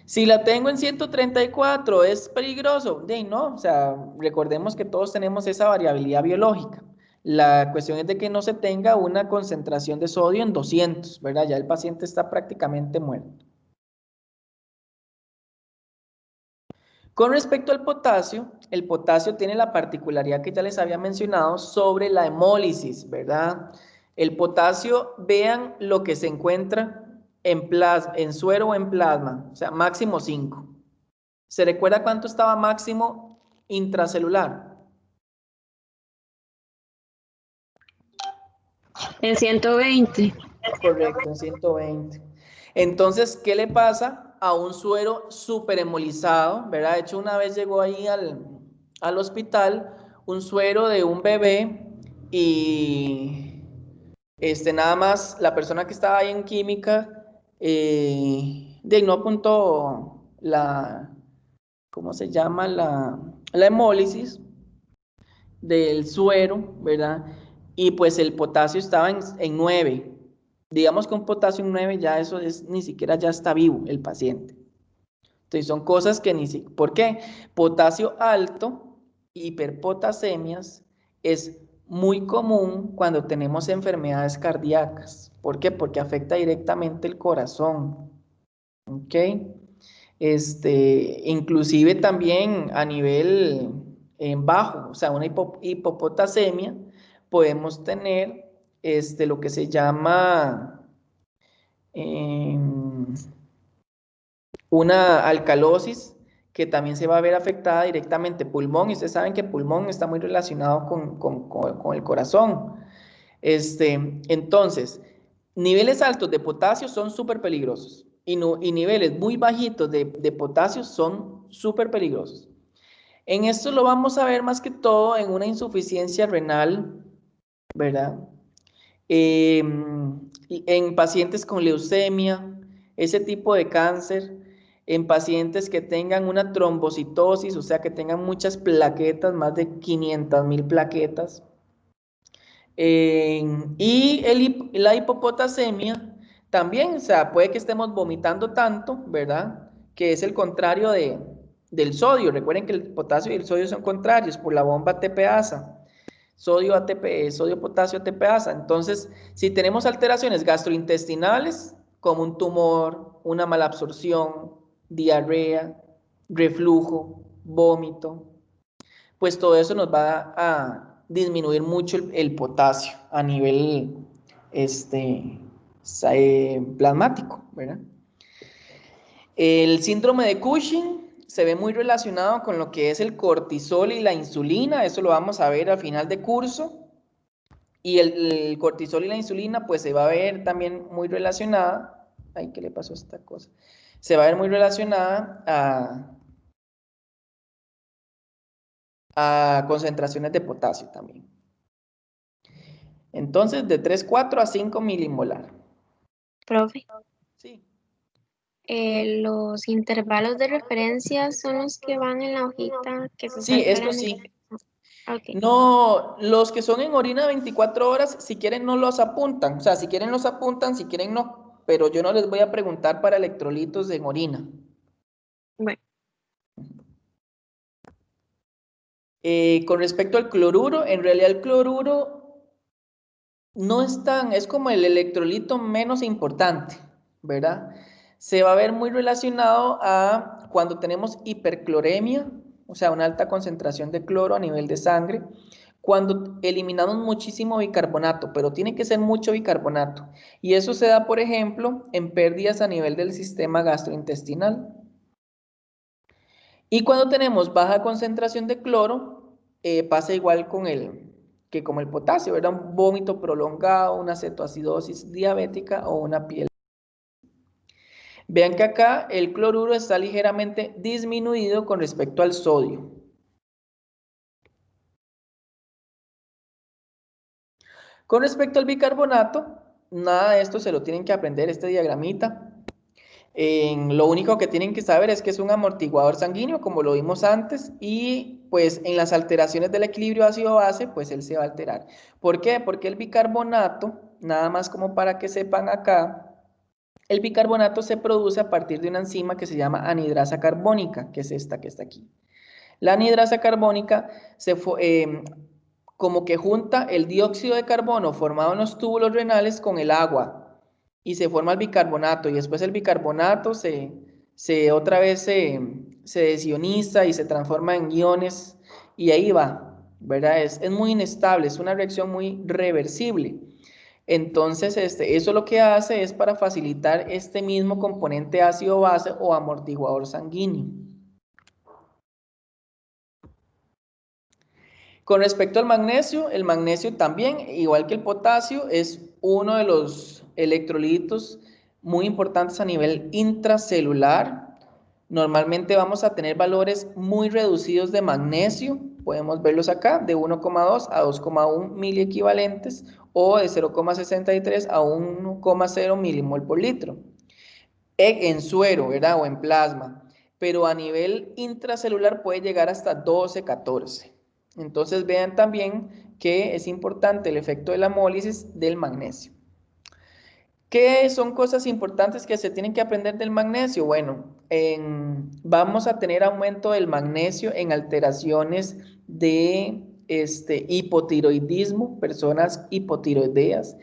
Si la tengo en 134, ¿es peligroso? No, o sea, recordemos que todos tenemos esa variabilidad biológica. La cuestión es de que no se tenga una concentración de sodio en 200, ¿verdad? Ya el paciente está prácticamente muerto. Con respecto al potasio, el potasio tiene la particularidad que ya les había mencionado sobre la hemólisis, ¿verdad? El potasio, vean lo que se encuentra en suero o en plasma, o sea, máximo 5. ¿Se recuerda cuánto estaba máximo intracelular? En 120. Correcto, en 120. Entonces, ¿qué le pasa a un suero súper hemolizado? ¿Verdad? De hecho, una vez llegó ahí al hospital un suero de un bebé y nada más la persona que estaba ahí en química no apuntó ¿cómo se llama? La hemólisis del suero, ¿verdad? Y pues el potasio estaba en 9. Digamos que un potasio en 9 ya eso es, ni siquiera ya está vivo el paciente. Entonces son cosas que ni siquiera, ¿por qué? Potasio alto, hiperpotasemias, es muy común cuando tenemos enfermedades cardíacas. ¿Por qué? Porque afecta directamente el corazón. ¿Ok? Inclusive también a nivel bajo, o sea, una hipopotasemia, podemos tener lo que se llama una alcalosis, que también se va a ver afectada directamente pulmón, y ustedes saben que pulmón está muy relacionado con el corazón. Entonces, Niveles altos de potasio son súper peligrosos y niveles muy bajitos de potasio son súper peligrosos. En esto lo vamos a ver más que todo en una insuficiencia renal, ¿verdad? En pacientes con leucemia, ese tipo de cáncer, en pacientes que tengan una trombocitosis, o sea, que tengan muchas plaquetas, más de 500.000 plaquetas. La hipopotasemia también, o sea, puede que estemos vomitando tanto, ¿verdad? Que es el contrario del sodio. Recuerden que el potasio y el sodio son contrarios por la bomba TPasa. Sodio ATP, sodio potasio ATPasa. Entonces, si tenemos alteraciones gastrointestinales, como un tumor, una mala absorción, diarrea, reflujo, vómito, pues todo eso nos va a disminuir mucho el potasio a nivel plasmático, ¿verdad? El síndrome de Cushing se ve muy relacionado con lo que es el cortisol y la insulina, eso lo vamos a ver al final de curso. Y el cortisol y la insulina, pues se va a ver también muy relacionada. Ay, ¿qué le pasó a esta cosa? Se va a ver muy relacionada a concentraciones de potasio también. Entonces, de 3,4 a 5 milimolar. Profe, Sí. los intervalos de referencia son los que van en la hojita que se Sí, saca esto la sí. Ok. No, los que son en orina 24 horas, si quieren no los apuntan. O sea, si quieren los apuntan, si quieren no. Pero yo no les voy a preguntar para electrolitos en orina. Bueno, Con respecto al cloruro, en realidad el cloruro no es es como el electrolito menos importante, ¿verdad? Se va a ver muy relacionado a cuando tenemos hipercloremia, o sea, una alta concentración de cloro a nivel de sangre, cuando eliminamos muchísimo bicarbonato, pero tiene que ser mucho bicarbonato. Y eso se da, por ejemplo, en pérdidas a nivel del sistema gastrointestinal. Y cuando tenemos baja concentración de cloro, pasa igual que como el potasio, ¿verdad? Un vómito prolongado, una cetoacidosis diabética o una piel. Vean que acá el cloruro está ligeramente disminuido con respecto al sodio. Con respecto al bicarbonato, nada de esto se lo tienen que aprender, este diagramita. Lo único que tienen que saber es que es un amortiguador sanguíneo, como lo vimos antes, y pues en las alteraciones del equilibrio ácido-base, pues él se va a alterar. ¿Por qué? Porque el bicarbonato, nada más como para que sepan acá, el bicarbonato se produce a partir de una enzima que se llama anidrasa carbónica, que es esta que está aquí. La anidrasa carbónica como que junta el dióxido de carbono formado en los túbulos renales con el agua y se forma el bicarbonato y después el bicarbonato otra vez se desioniza y se transforma en iones y ahí va, ¿verdad? Es muy inestable, es una reacción muy reversible. Entonces, eso lo que hace es para facilitar este mismo componente ácido-base o amortiguador sanguíneo. Con respecto al magnesio, el magnesio también, igual que el potasio, es uno de los electrolitos muy importantes a nivel intracelular. Normalmente vamos a tener valores muy reducidos de magnesio, podemos verlos acá, de 1,2 a 2,1 miliequivalentes o de 0,63 a 1,0 milimol por litro. En suero, ¿verdad? O en plasma, pero a nivel intracelular puede llegar hasta 12, 14. Entonces vean también que es importante el efecto de la hemólisis del magnesio. ¿Qué son cosas importantes que se tienen que aprender del magnesio? Bueno, vamos a tener aumento del magnesio en alteraciones de hipotiroidismo, personas hipotiroideas,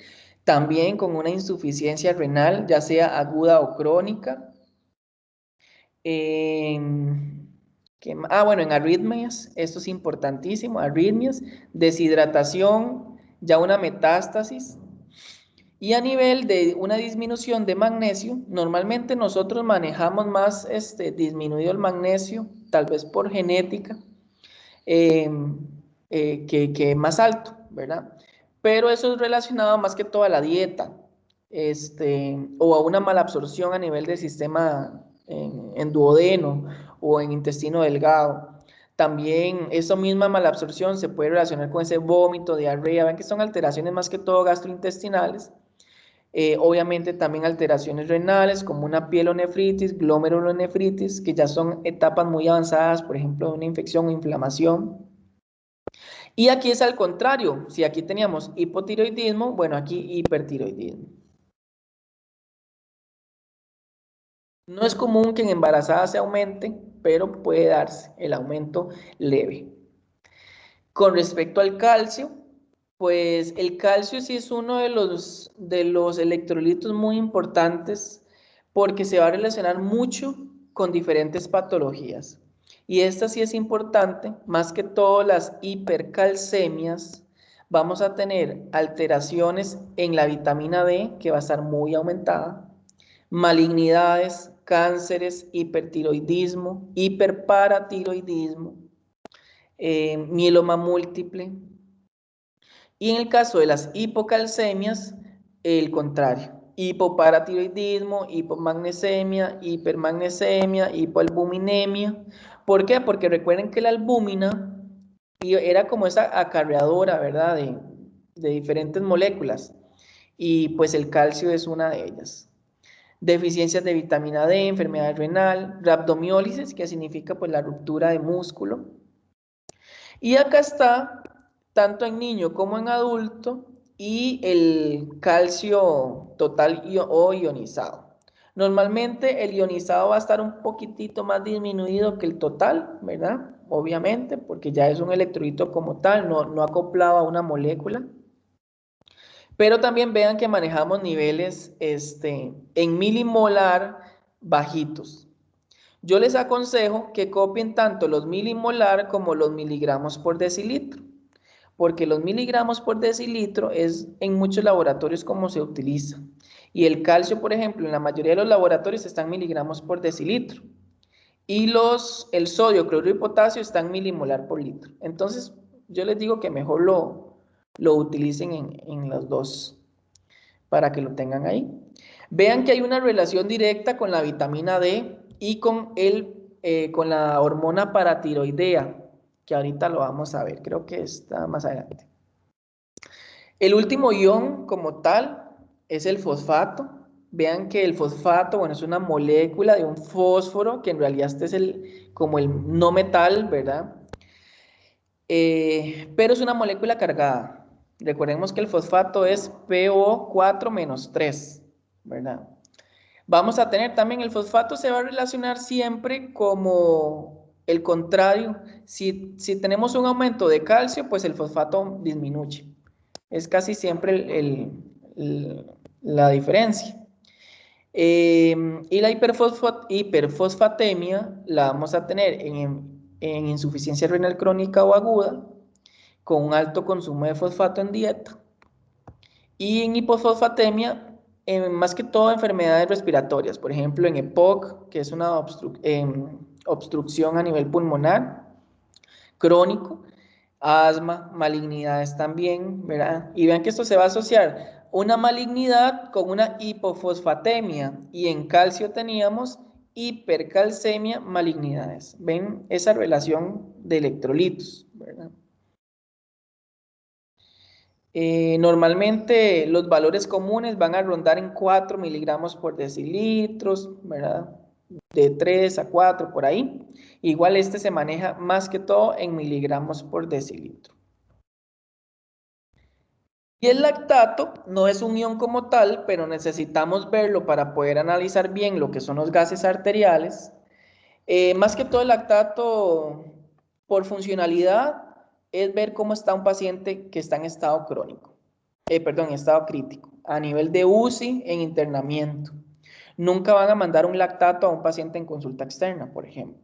también con una insuficiencia renal, ya sea aguda o crónica. Bueno, en arritmias, esto es importantísimo, arritmias, deshidratación, ya una metástasis. Y a nivel de una disminución de magnesio, normalmente nosotros manejamos más disminuido el magnesio, tal vez por genética, que más alto, ¿verdad? Pero eso es relacionado más que todo a la dieta. o a una malabsorción a nivel del sistema en duodeno o en intestino delgado. También esa misma malabsorción se puede relacionar con ese vómito, diarrea. Ven que son alteraciones más que todo gastrointestinales. Obviamente también alteraciones renales como una pielonefritis, glomerulonefritis, que ya son etapas muy avanzadas, por ejemplo, de una infección o inflamación. Y aquí es al contrario, si aquí teníamos hipotiroidismo, bueno, aquí hipertiroidismo. No es común que en embarazadas se aumente, pero puede darse el aumento leve. Con respecto al calcio, pues el calcio sí es uno de los electrolitos muy importantes porque se va a relacionar mucho con diferentes patologías. Y esta sí es importante, más que todo las hipercalcemias, vamos a tener alteraciones en la vitamina D, que va a estar muy aumentada, malignidades, cánceres, hipertiroidismo, hiperparatiroidismo, mieloma múltiple. Y en el caso de las hipocalcemias, el contrario. Hipoparatiroidismo, hipomagnesemia, hipermagnesemia, hipoalbuminemia. ¿Por qué? Porque recuerden que la albúmina era como esa acarreadora, ¿verdad? De diferentes moléculas. Y pues el calcio es una de ellas. Deficiencias de vitamina D, enfermedad renal, rhabdomiólisis, que significa pues la ruptura de músculo. Y acá está, tanto en niño como en adulto, y el calcio total o ionizado. Normalmente el ionizado va a estar un poquitito más disminuido que el total, ¿verdad? Obviamente, porque ya es un electrolito como tal, no acoplado a una molécula. Pero también vean que manejamos niveles en milimolar bajitos. Yo les aconsejo que copien tanto los milimolar como los miligramos por decilitro, porque los miligramos por decilitro es en muchos laboratorios como se utiliza. Y el calcio, por ejemplo, en la mayoría de los laboratorios están miligramos por decilitro. Y el sodio, cloruro y potasio están milimolar por litro. Entonces, yo les digo que mejor lo utilicen en los dos para que lo tengan ahí. Vean que hay una relación directa con la vitamina D y con la hormona paratiroidea, que ahorita lo vamos a ver, creo que está más adelante. El último ion como tal es el fosfato. Vean que el fosfato, bueno, es una molécula de un fósforo, que en realidad este es como el no metal, ¿verdad? Pero es una molécula cargada. Recordemos que el fosfato es PO4-3, ¿verdad? Vamos a tener también el fosfato, se va a relacionar siempre como el contrario. Si tenemos un aumento de calcio, pues el fosfato disminuye. Es casi siempre la diferencia. Y la hiperfosfatemia la vamos a tener en insuficiencia renal crónica o aguda, con un alto consumo de fosfato en dieta. Y en hipofosfatemia, más que todo enfermedades respiratorias, por ejemplo en EPOC, que es una obstrucción a nivel pulmonar crónico, asma, malignidades también, ¿verdad? Y vean que esto se va a asociar una malignidad con una hipofosfatemia, y en calcio teníamos hipercalcemia, malignidades. ¿Ven esa relación de electrolitos, ¿verdad? Normalmente los valores comunes van a rondar en 4 miligramos por decilitros, ¿verdad? De 3 a 4 por ahí. Igual este se maneja más que todo en miligramos por decilitro. Y el lactato no es un ion como tal, pero necesitamos verlo para poder analizar bien lo que son los gases arteriales. Más que todo el lactato, por funcionalidad, es ver cómo está un paciente que está en estado crónico. En estado crítico, a nivel de UCI en internamiento. Nunca van a mandar un lactato a un paciente en consulta externa, por ejemplo.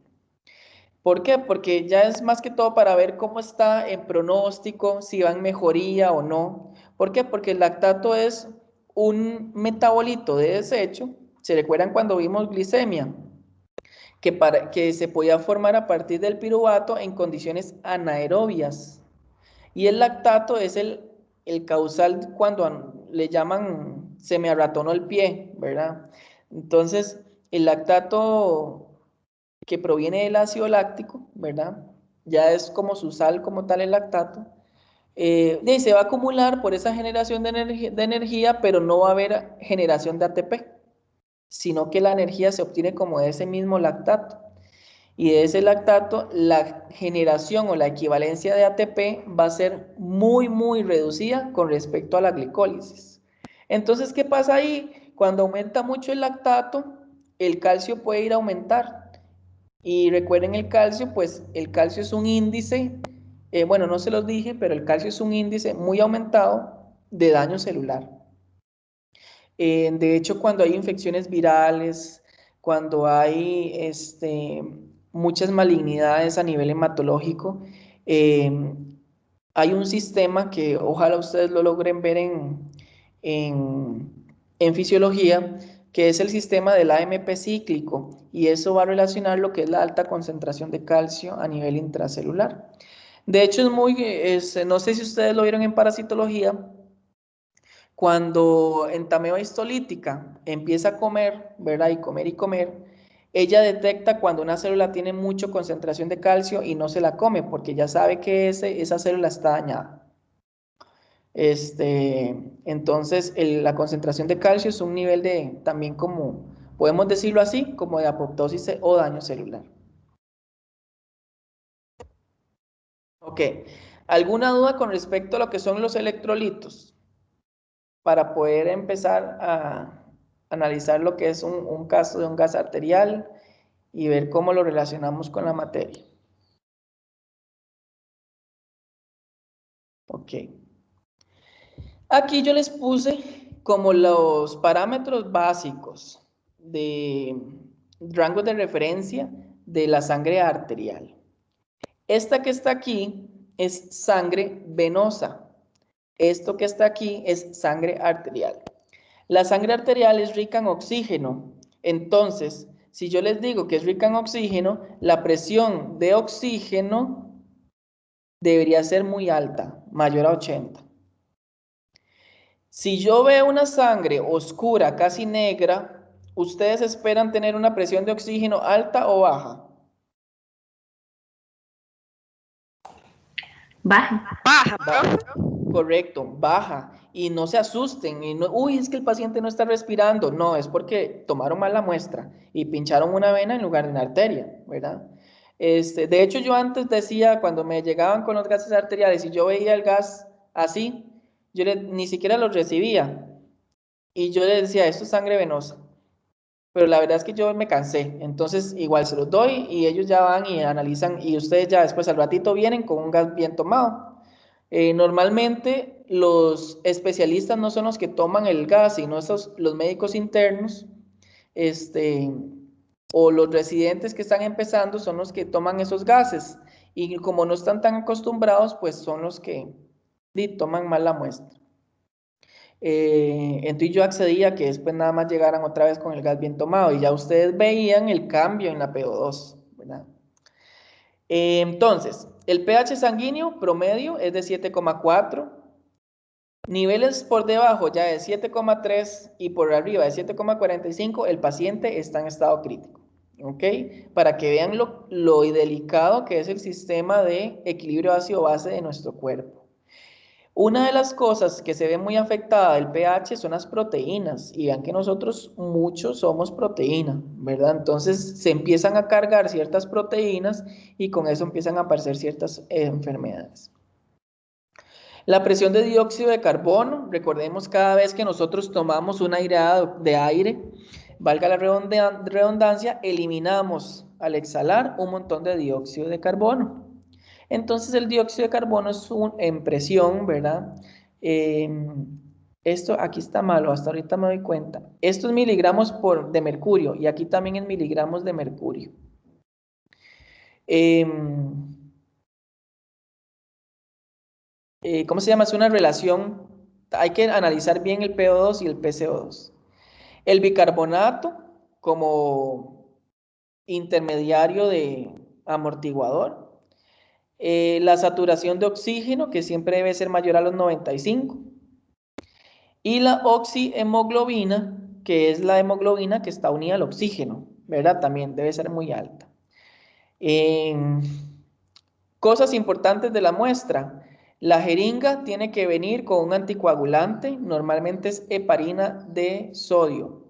¿Por qué? Porque ya es más que todo para ver cómo está en pronóstico, si va en mejoría o no. ¿Por qué? Porque el lactato es un metabolito de desecho. ¿Se recuerdan cuando vimos glicemia? Que se podía formar a partir del piruvato en condiciones anaerobias. Y el lactato es el causal cuando le llaman se me arratonó el pie, ¿verdad? Entonces, el lactato que proviene del ácido láctico, ¿verdad? Ya es como su sal como tal el lactato. Y se va a acumular por esa generación de energía, pero no va a haber generación de ATP, sino que la energía se obtiene como de ese mismo lactato. Y de ese lactato, la generación o la equivalencia de ATP va a ser muy, muy reducida con respecto a la glicólisis. Entonces, ¿qué pasa ahí? Cuando aumenta mucho el lactato, el calcio puede ir a aumentar. Y recuerden el calcio, pues el calcio es un índice, bueno, no se los dije, pero el calcio es un índice muy aumentado de daño celular. De hecho, cuando hay infecciones virales, cuando hay muchas malignidades a nivel hematológico, hay un sistema que ojalá ustedes lo logren ver en fisiología, que es el sistema del AMP cíclico, y eso va a relacionar lo que es la alta concentración de calcio a nivel intracelular. De hecho, no sé si ustedes lo vieron en parasitología, cuando en tameba histolítica empieza a comer, ¿verdad? Y comer, ella detecta cuando una célula tiene mucha concentración de calcio y no se la come, porque ya sabe que esa célula está dañada. Entonces, la concentración de calcio es un nivel de, también como, podemos decirlo así, como de apoptosis o daño celular. Ok, ¿alguna duda con respecto a lo que son los electrolitos? Para poder empezar a analizar lo que es un caso de un gas arterial y ver cómo lo relacionamos con la materia. Ok. Aquí yo les puse como los parámetros básicos de rango de referencia de la sangre arterial. Esta que está aquí es sangre venosa. Esto que está aquí es sangre arterial. La sangre arterial es rica en oxígeno. Entonces, si yo les digo que es rica en oxígeno, la presión de oxígeno debería ser muy alta, mayor a 80. Si yo veo una sangre oscura, casi negra, ¿ustedes esperan tener una presión de oxígeno alta o baja? Baja. Baja, Baja. profe. Correcto, baja. Y no se asusten. Y no, uy, es que el paciente no está respirando. No, es porque tomaron mal la muestra y pincharon una vena en lugar de una arteria, ¿verdad? De hecho, yo antes decía, cuando me llegaban con los gases arteriales y yo veía el gas así, ni siquiera los recibía. Y yo le decía, esto es sangre venosa. Pero la verdad es que yo me cansé. Entonces, igual se los doy y ellos ya van y analizan. Y ustedes ya después al ratito vienen con un gas bien tomado. Normalmente los especialistas no son los que toman el gas, sino los médicos internos, o los residentes que están empezando son los que toman esos gases. Y como no están tan acostumbrados, pues son los que toman mal la muestra. Entonces yo accedía a que después nada más llegaran otra vez con el gas bien tomado y ya ustedes veían el cambio en la PO2, ¿verdad? Entonces, el pH sanguíneo promedio es de 7,4, niveles por debajo ya de 7,3 y por arriba de 7,45, el paciente está en estado crítico, ¿ok? Para que vean lo delicado que es el sistema de equilibrio ácido-base de nuestro cuerpo. Una de las cosas que se ve muy afectada del pH son las proteínas, y vean que nosotros muchos somos proteína, ¿verdad? Entonces se empiezan a cargar ciertas proteínas y con eso empiezan a aparecer ciertas enfermedades. La presión de dióxido de carbono, recordemos cada vez que nosotros tomamos una aireada de aire, valga la redundancia, eliminamos al exhalar un montón de dióxido de carbono. Entonces el dióxido de carbono es en presión, ¿verdad? Esto aquí está malo, hasta ahorita me doy cuenta. Esto es miligramos de mercurio y aquí también en miligramos de mercurio. ¿Cómo se llama? Es una relación, hay que analizar bien el PO2 y el PCO2. El bicarbonato como intermediario de amortiguador. La saturación de oxígeno, que siempre debe ser mayor a los 95. Y la oxihemoglobina, que es la hemoglobina que está unida al oxígeno, ¿verdad? También debe ser muy alta. Cosas importantes de la muestra. La jeringa tiene que venir con un anticoagulante, normalmente es heparina de sodio.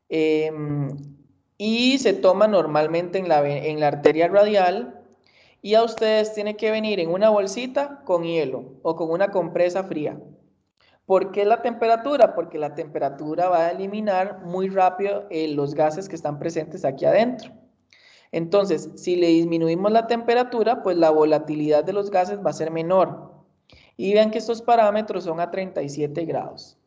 Y se toma normalmente en la arteria radial. Y a ustedes tiene que venir en una bolsita con hielo o con una compresa fría. ¿Por qué la temperatura? Porque la temperatura va a eliminar muy rápido los gases que están presentes aquí adentro. Entonces, si le disminuimos la temperatura, pues la volatilidad de los gases va a ser menor. Y vean que estos parámetros son a 37 grados.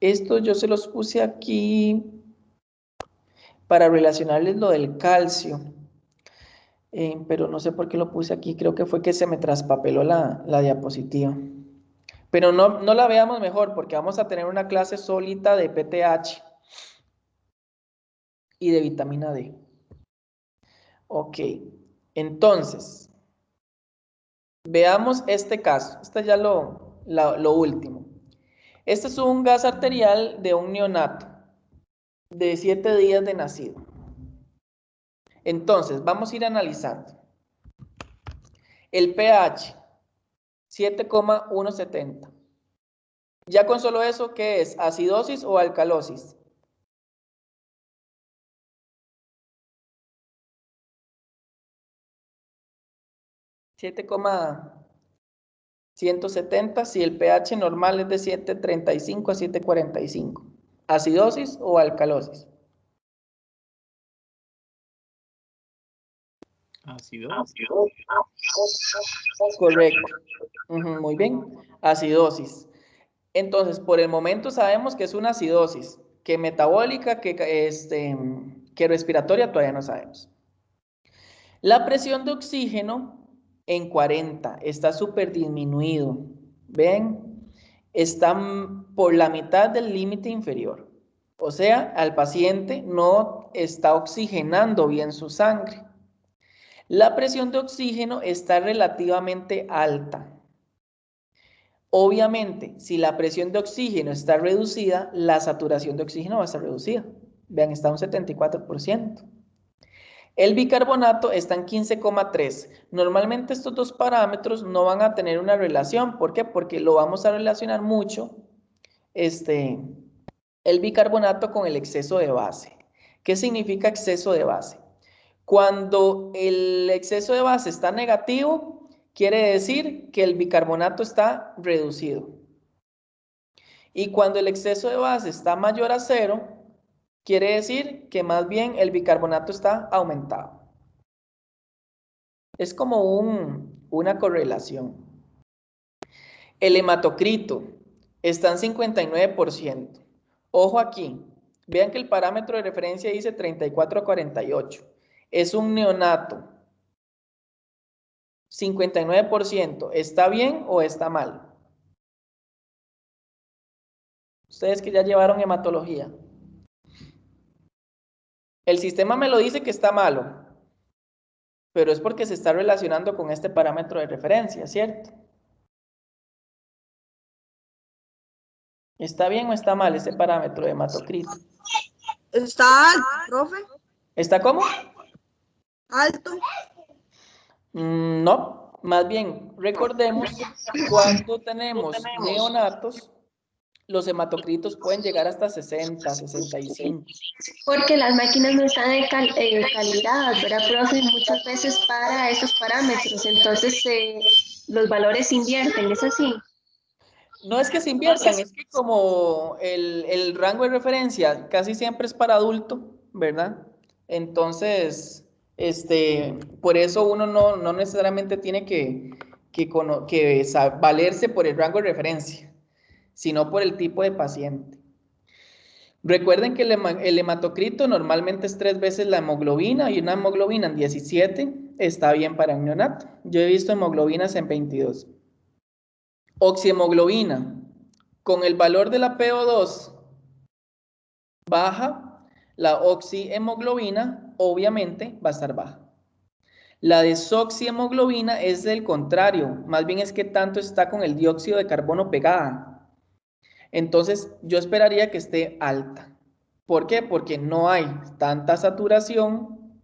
Esto yo se los puse aquí para relacionarles lo del calcio. Pero no sé por qué lo puse aquí. Creo que fue que se me traspapeló la diapositiva. Pero no la veamos mejor porque vamos a tener una clase solita de PTH y de vitamina D. Ok, entonces, veamos este caso. Este ya lo último. Este es un gas arterial de un neonato de 7 días de nacido. Entonces, vamos a ir analizando. El pH, 7,170. Ya con solo eso, ¿qué es? ¿Acidosis o alcalosis? ¿7,170? Si el pH normal es de 7,35 a 7,45. ¿Acidosis o alcalosis? Acidosis. Correcto. Muy bien. Acidosis. Entonces, por el momento sabemos que es una acidosis, que metabólica, que respiratoria todavía no sabemos. La presión de oxígeno en 40 está súper disminuido. ¿Ven? Están por la mitad del límite inferior. O sea, al paciente no está oxigenando bien su sangre. La presión de oxígeno está relativamente alta. Obviamente, si la presión de oxígeno está reducida, la saturación de oxígeno va a estar reducida. Vean, está un 74%. El bicarbonato está en 15,3. Normalmente estos dos parámetros no van a tener una relación. ¿Por qué? Porque lo vamos a relacionar mucho, el bicarbonato con el exceso de base. ¿Qué significa exceso de base? Cuando el exceso de base está negativo, quiere decir que el bicarbonato está reducido. Y cuando el exceso de base está mayor a 0, quiere decir que más bien el bicarbonato está aumentado. Es como una correlación. El hematocrito está en 59%. Ojo aquí. Vean que el parámetro de referencia dice 34 a 48. Es un neonato. 59%. ¿Está bien o está mal? Ustedes que ya llevaron hematología. El sistema me lo dice que está malo, pero es porque se está relacionando con este parámetro de referencia, ¿cierto? ¿Está bien o está mal ese parámetro de hematocrito? Está alto, profe. ¿Está cómo? Alto. No, más bien, recordemos, cuando tenemos neonatos, los hematocritos pueden llegar hasta 60, 65. Porque las máquinas no están calibradas, ¿verdad, profe? Muchas veces para estos parámetros, entonces los valores se invierten, ¿es así? No es que se inviertan, es que como el rango de referencia casi siempre es para adulto, ¿verdad? Entonces, por eso uno no necesariamente tiene que valerse por el rango de referencia, sino por el tipo de paciente. Recuerden que el hematocrito normalmente es 3 veces la hemoglobina y una hemoglobina en 17 está bien para un neonato. Yo he visto hemoglobinas en 22. Oxihemoglobina, con el valor de la PO2 baja, la oxihemoglobina obviamente va a estar baja. La desoxihemoglobina es del contrario, más bien es que tanto está con el dióxido de carbono pegada. Entonces, yo esperaría que esté alta. ¿Por qué? Porque no hay tanta saturación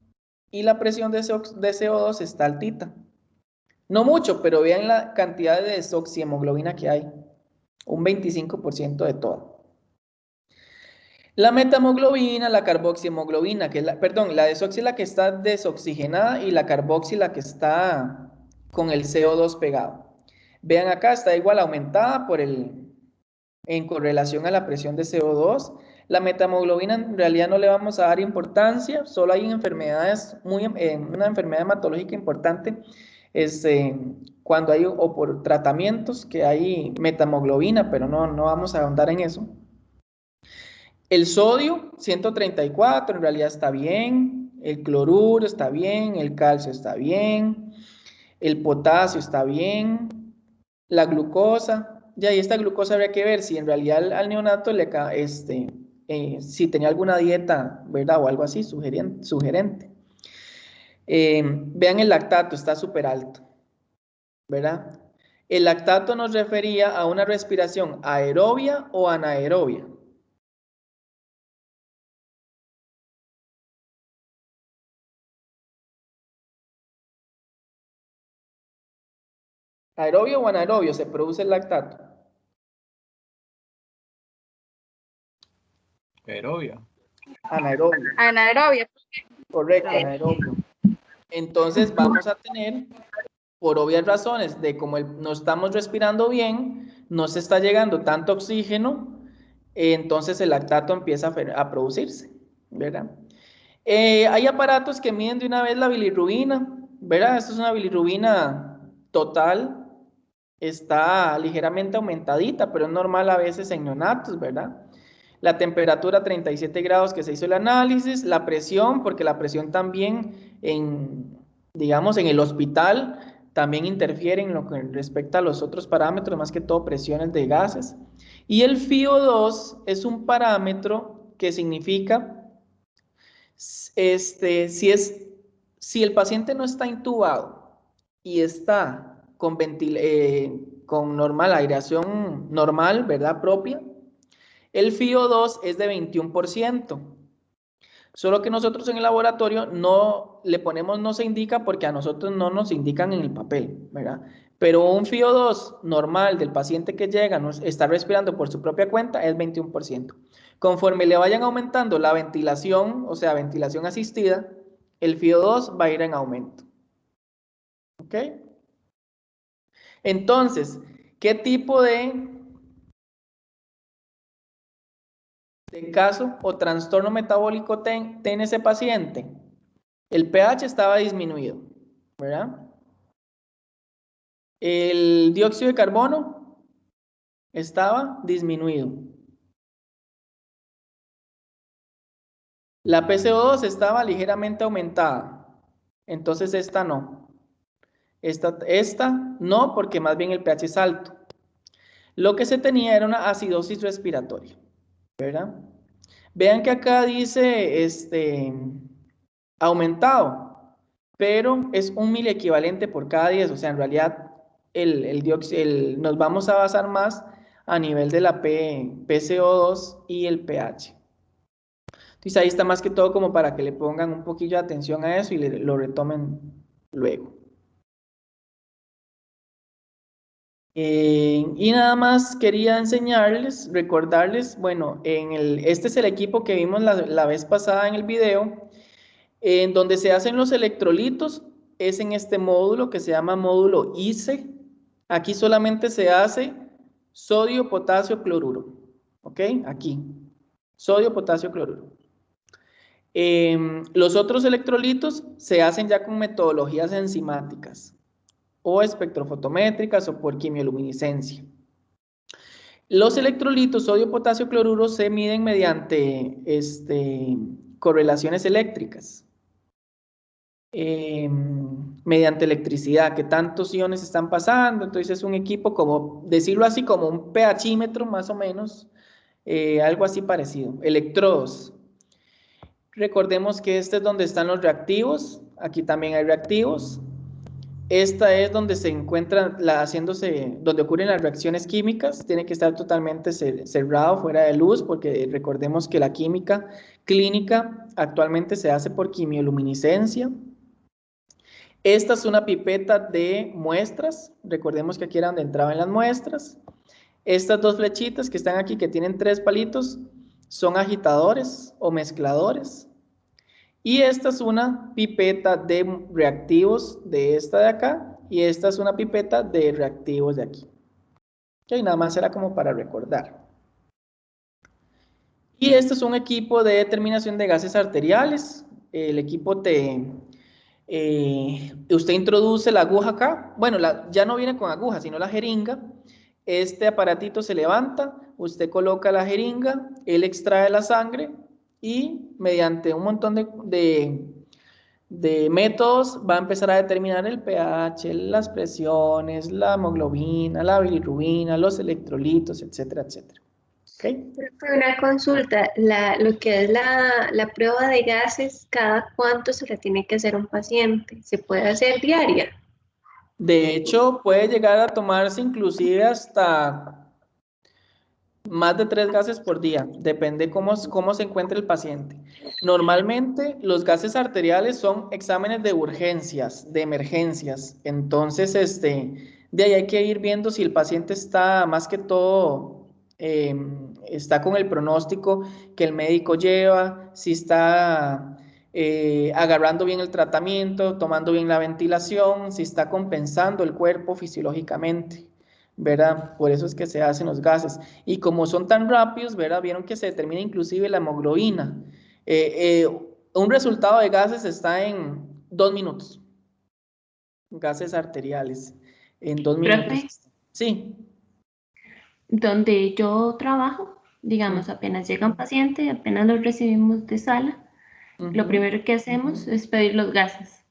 y la presión de CO2 está altita. No mucho, pero vean la cantidad de desoxihemoglobina que hay. Un 25% de toda. La metahemoglobina, la carboxihemoglobina, que es la desoxi la que está desoxigenada y la carboxi la que está con el CO2 pegado. Vean acá, está igual aumentada en correlación a la presión de CO2. La metahemoglobina en realidad no le vamos a dar importancia, solo hay enfermedades, una enfermedad hematológica importante es cuando hay o por tratamientos que hay metahemoglobina, pero no vamos a ahondar en eso. El sodio, 134, en realidad está bien. El cloruro está bien. El calcio está bien. El potasio está bien. La glucosa. Ya, y esta glucosa habría que ver si en realidad al neonato si tenía alguna dieta, ¿verdad? O algo así sugerente. Vean el lactato, está súper alto, ¿verdad? El lactato nos refería a una respiración aerobia o anaerobia. ¿Aerobio o anaerobio se produce el lactato? Aerobio. Anaerobio. Anaerobia. Correcto, anaerobio. Entonces vamos a tener, por obvias razones, de como no estamos respirando bien, no se está llegando tanto oxígeno, entonces el lactato empieza a producirse, ¿verdad? Hay aparatos que miden de una vez la bilirrubina, ¿verdad? Esto es una bilirrubina total. Está ligeramente aumentadita, pero es normal a veces en neonatos, ¿verdad? La temperatura 37 grados que se hizo el análisis, la presión, porque la presión también digamos, en el hospital también interfiere en lo que respecta a los otros parámetros, más que todo presiones de gases. Y el FiO2 es un parámetro que significa, si el paciente no está intubado y está con normal, aireación normal, ¿verdad? Propia, el FiO2 es de 21%. Solo que nosotros en el laboratorio no le ponemos no se indica porque a nosotros no nos indican en el papel, ¿verdad? Pero un FiO2 normal del paciente que llega, está respirando por su propia cuenta, es 21%. Conforme le vayan aumentando la ventilación, o sea, ventilación asistida, el FiO2 va a ir en aumento. ¿Ok? Entonces, ¿qué tipo de caso o trastorno metabólico tiene ese paciente? El pH estaba disminuido, ¿verdad? El dióxido de carbono estaba disminuido. La PCO2 estaba ligeramente aumentada. Entonces esta no. Esta no, porque más bien el pH es alto. Lo que se tenía era una acidosis respiratoria, ¿verdad? Vean que acá dice aumentado, pero es 1 miliequivalente por cada 10, o sea, en realidad nos vamos a basar más a nivel de la PCO2 y el pH. Entonces ahí está más que todo como para que le pongan un poquillo de atención a eso y lo retomen luego. Y nada más quería enseñarles, recordarles, bueno, este es el equipo que vimos la vez pasada en el video, en donde se hacen los electrolitos, es en este módulo que se llama módulo ICE. Aquí solamente se hace sodio, potasio, cloruro, ¿ok? Aquí, sodio, potasio, cloruro. Los otros electrolitos se hacen ya con metodologías enzimáticas o espectrofotométricas o por quimioluminiscencia. Los electrolitos sodio, potasio, cloruro se miden mediante correlaciones eléctricas, mediante electricidad, que tantos iones están pasando. Entonces es un equipo como, decirlo así, como un pHímetro más o menos, algo así parecido, electrodos. Recordemos que este es donde están los reactivos. Aquí también hay reactivos. Esta es donde se encuentran donde ocurren las reacciones químicas. Tiene que estar totalmente cerrado, fuera de luz, porque recordemos que la química clínica actualmente se hace por quimioluminiscencia. Esta es una pipeta de muestras. Recordemos que aquí era donde entraban las muestras. Estas dos flechitas que están aquí, que tienen 3 palitos, son agitadores o mezcladores. Y esta es una pipeta de reactivos de esta de acá. Y esta es una pipeta de reactivos de aquí. Ok, nada más era como para recordar. Y este es un equipo de determinación de gases arteriales. El equipo usted introduce la aguja acá. Bueno, ya no viene con aguja, sino la jeringa. Este aparatito se levanta, usted coloca la jeringa, él extrae la sangre y mediante un montón de métodos va a empezar a determinar el pH, las presiones, la hemoglobina, la bilirrubina, los electrolitos, etcétera, etcétera. ¿Okay? Una consulta, lo que es la prueba de gases, ¿cada cuánto se la tiene que hacer un paciente? ¿Se puede hacer diaria? De hecho, puede llegar a tomarse inclusive hasta más de 3 gases por día, depende cómo se encuentre el paciente. Normalmente los gases arteriales son exámenes de urgencias, de emergencias, entonces de ahí hay que ir viendo si el paciente está más que todo, está con el pronóstico que el médico lleva, si está agarrando bien el tratamiento, tomando bien la ventilación, si está compensando el cuerpo fisiológicamente, ¿verdad? Por eso es que se hacen los gases. Y como son tan rápidos, ¿verdad? Vieron que se determina inclusive la hemoglobina. Un resultado de gases está en 2 minutos. Gases arteriales. En 2 minutos. Profe, Sí. donde yo trabajo, digamos, apenas llega un paciente, apenas lo recibimos de sala, lo primero que hacemos es pedir los gases.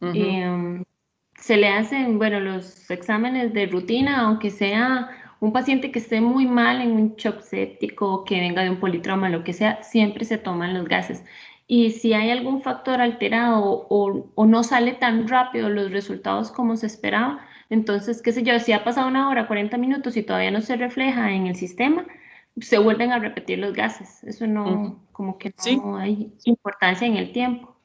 Se le hacen, bueno, los exámenes de rutina, aunque sea un paciente que esté muy mal en un shock séptico, que venga de un politrauma, lo que sea, siempre se toman los gases. Y si hay algún factor alterado o no sale tan rápido los resultados como se esperaba, entonces, qué sé yo, si ha pasado 1 hora, 40 minutos y todavía no se refleja en el sistema, se vuelven a repetir los gases. Eso no, como que no hay importancia en el tiempo.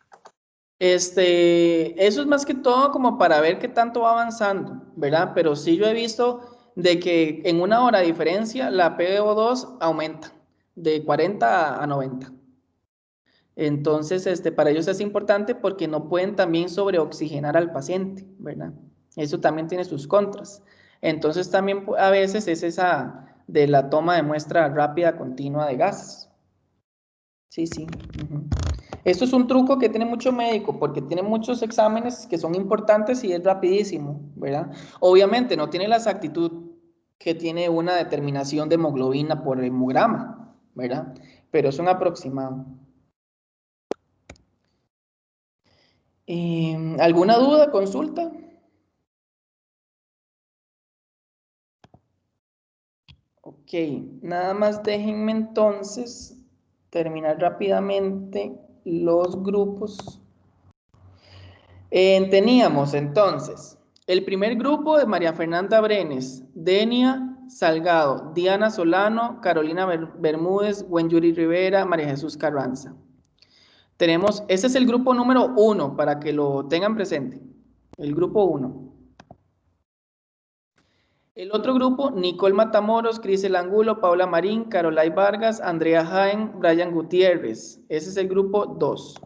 Eso es más que todo como para ver qué tanto va avanzando, ¿verdad? Pero sí yo he visto de que en 1 hora de diferencia la PO2 aumenta de 40 a 90. Entonces, para ellos es importante porque no pueden también sobreoxigenar al paciente, ¿verdad? Eso también tiene sus contras. Entonces, también a veces es esa de la toma de muestra rápida continua de gases. Sí, sí. Esto es un truco que tiene mucho médico porque tiene muchos exámenes que son importantes y es rapidísimo, ¿verdad? Obviamente no tiene la exactitud que tiene una determinación de hemoglobina por hemograma, ¿verdad? Pero es un aproximado. ¿Alguna duda, consulta? Ok, nada más déjenme entonces terminar rápidamente los grupos. Teníamos entonces el primer grupo de María Fernanda Brenes, Denia Salgado, Diana Solano, Carolina Bermúdez, Wenyuri Rivera, María Jesús Carranza. Tenemos, ese es el grupo número 1 para que lo tengan presente. El grupo 1. El otro grupo, Nicole Matamoros, Crisel Angulo, Paula Marín, Carolay Vargas, Andrea Jaén, Brian Gutiérrez. Ese es el grupo 2.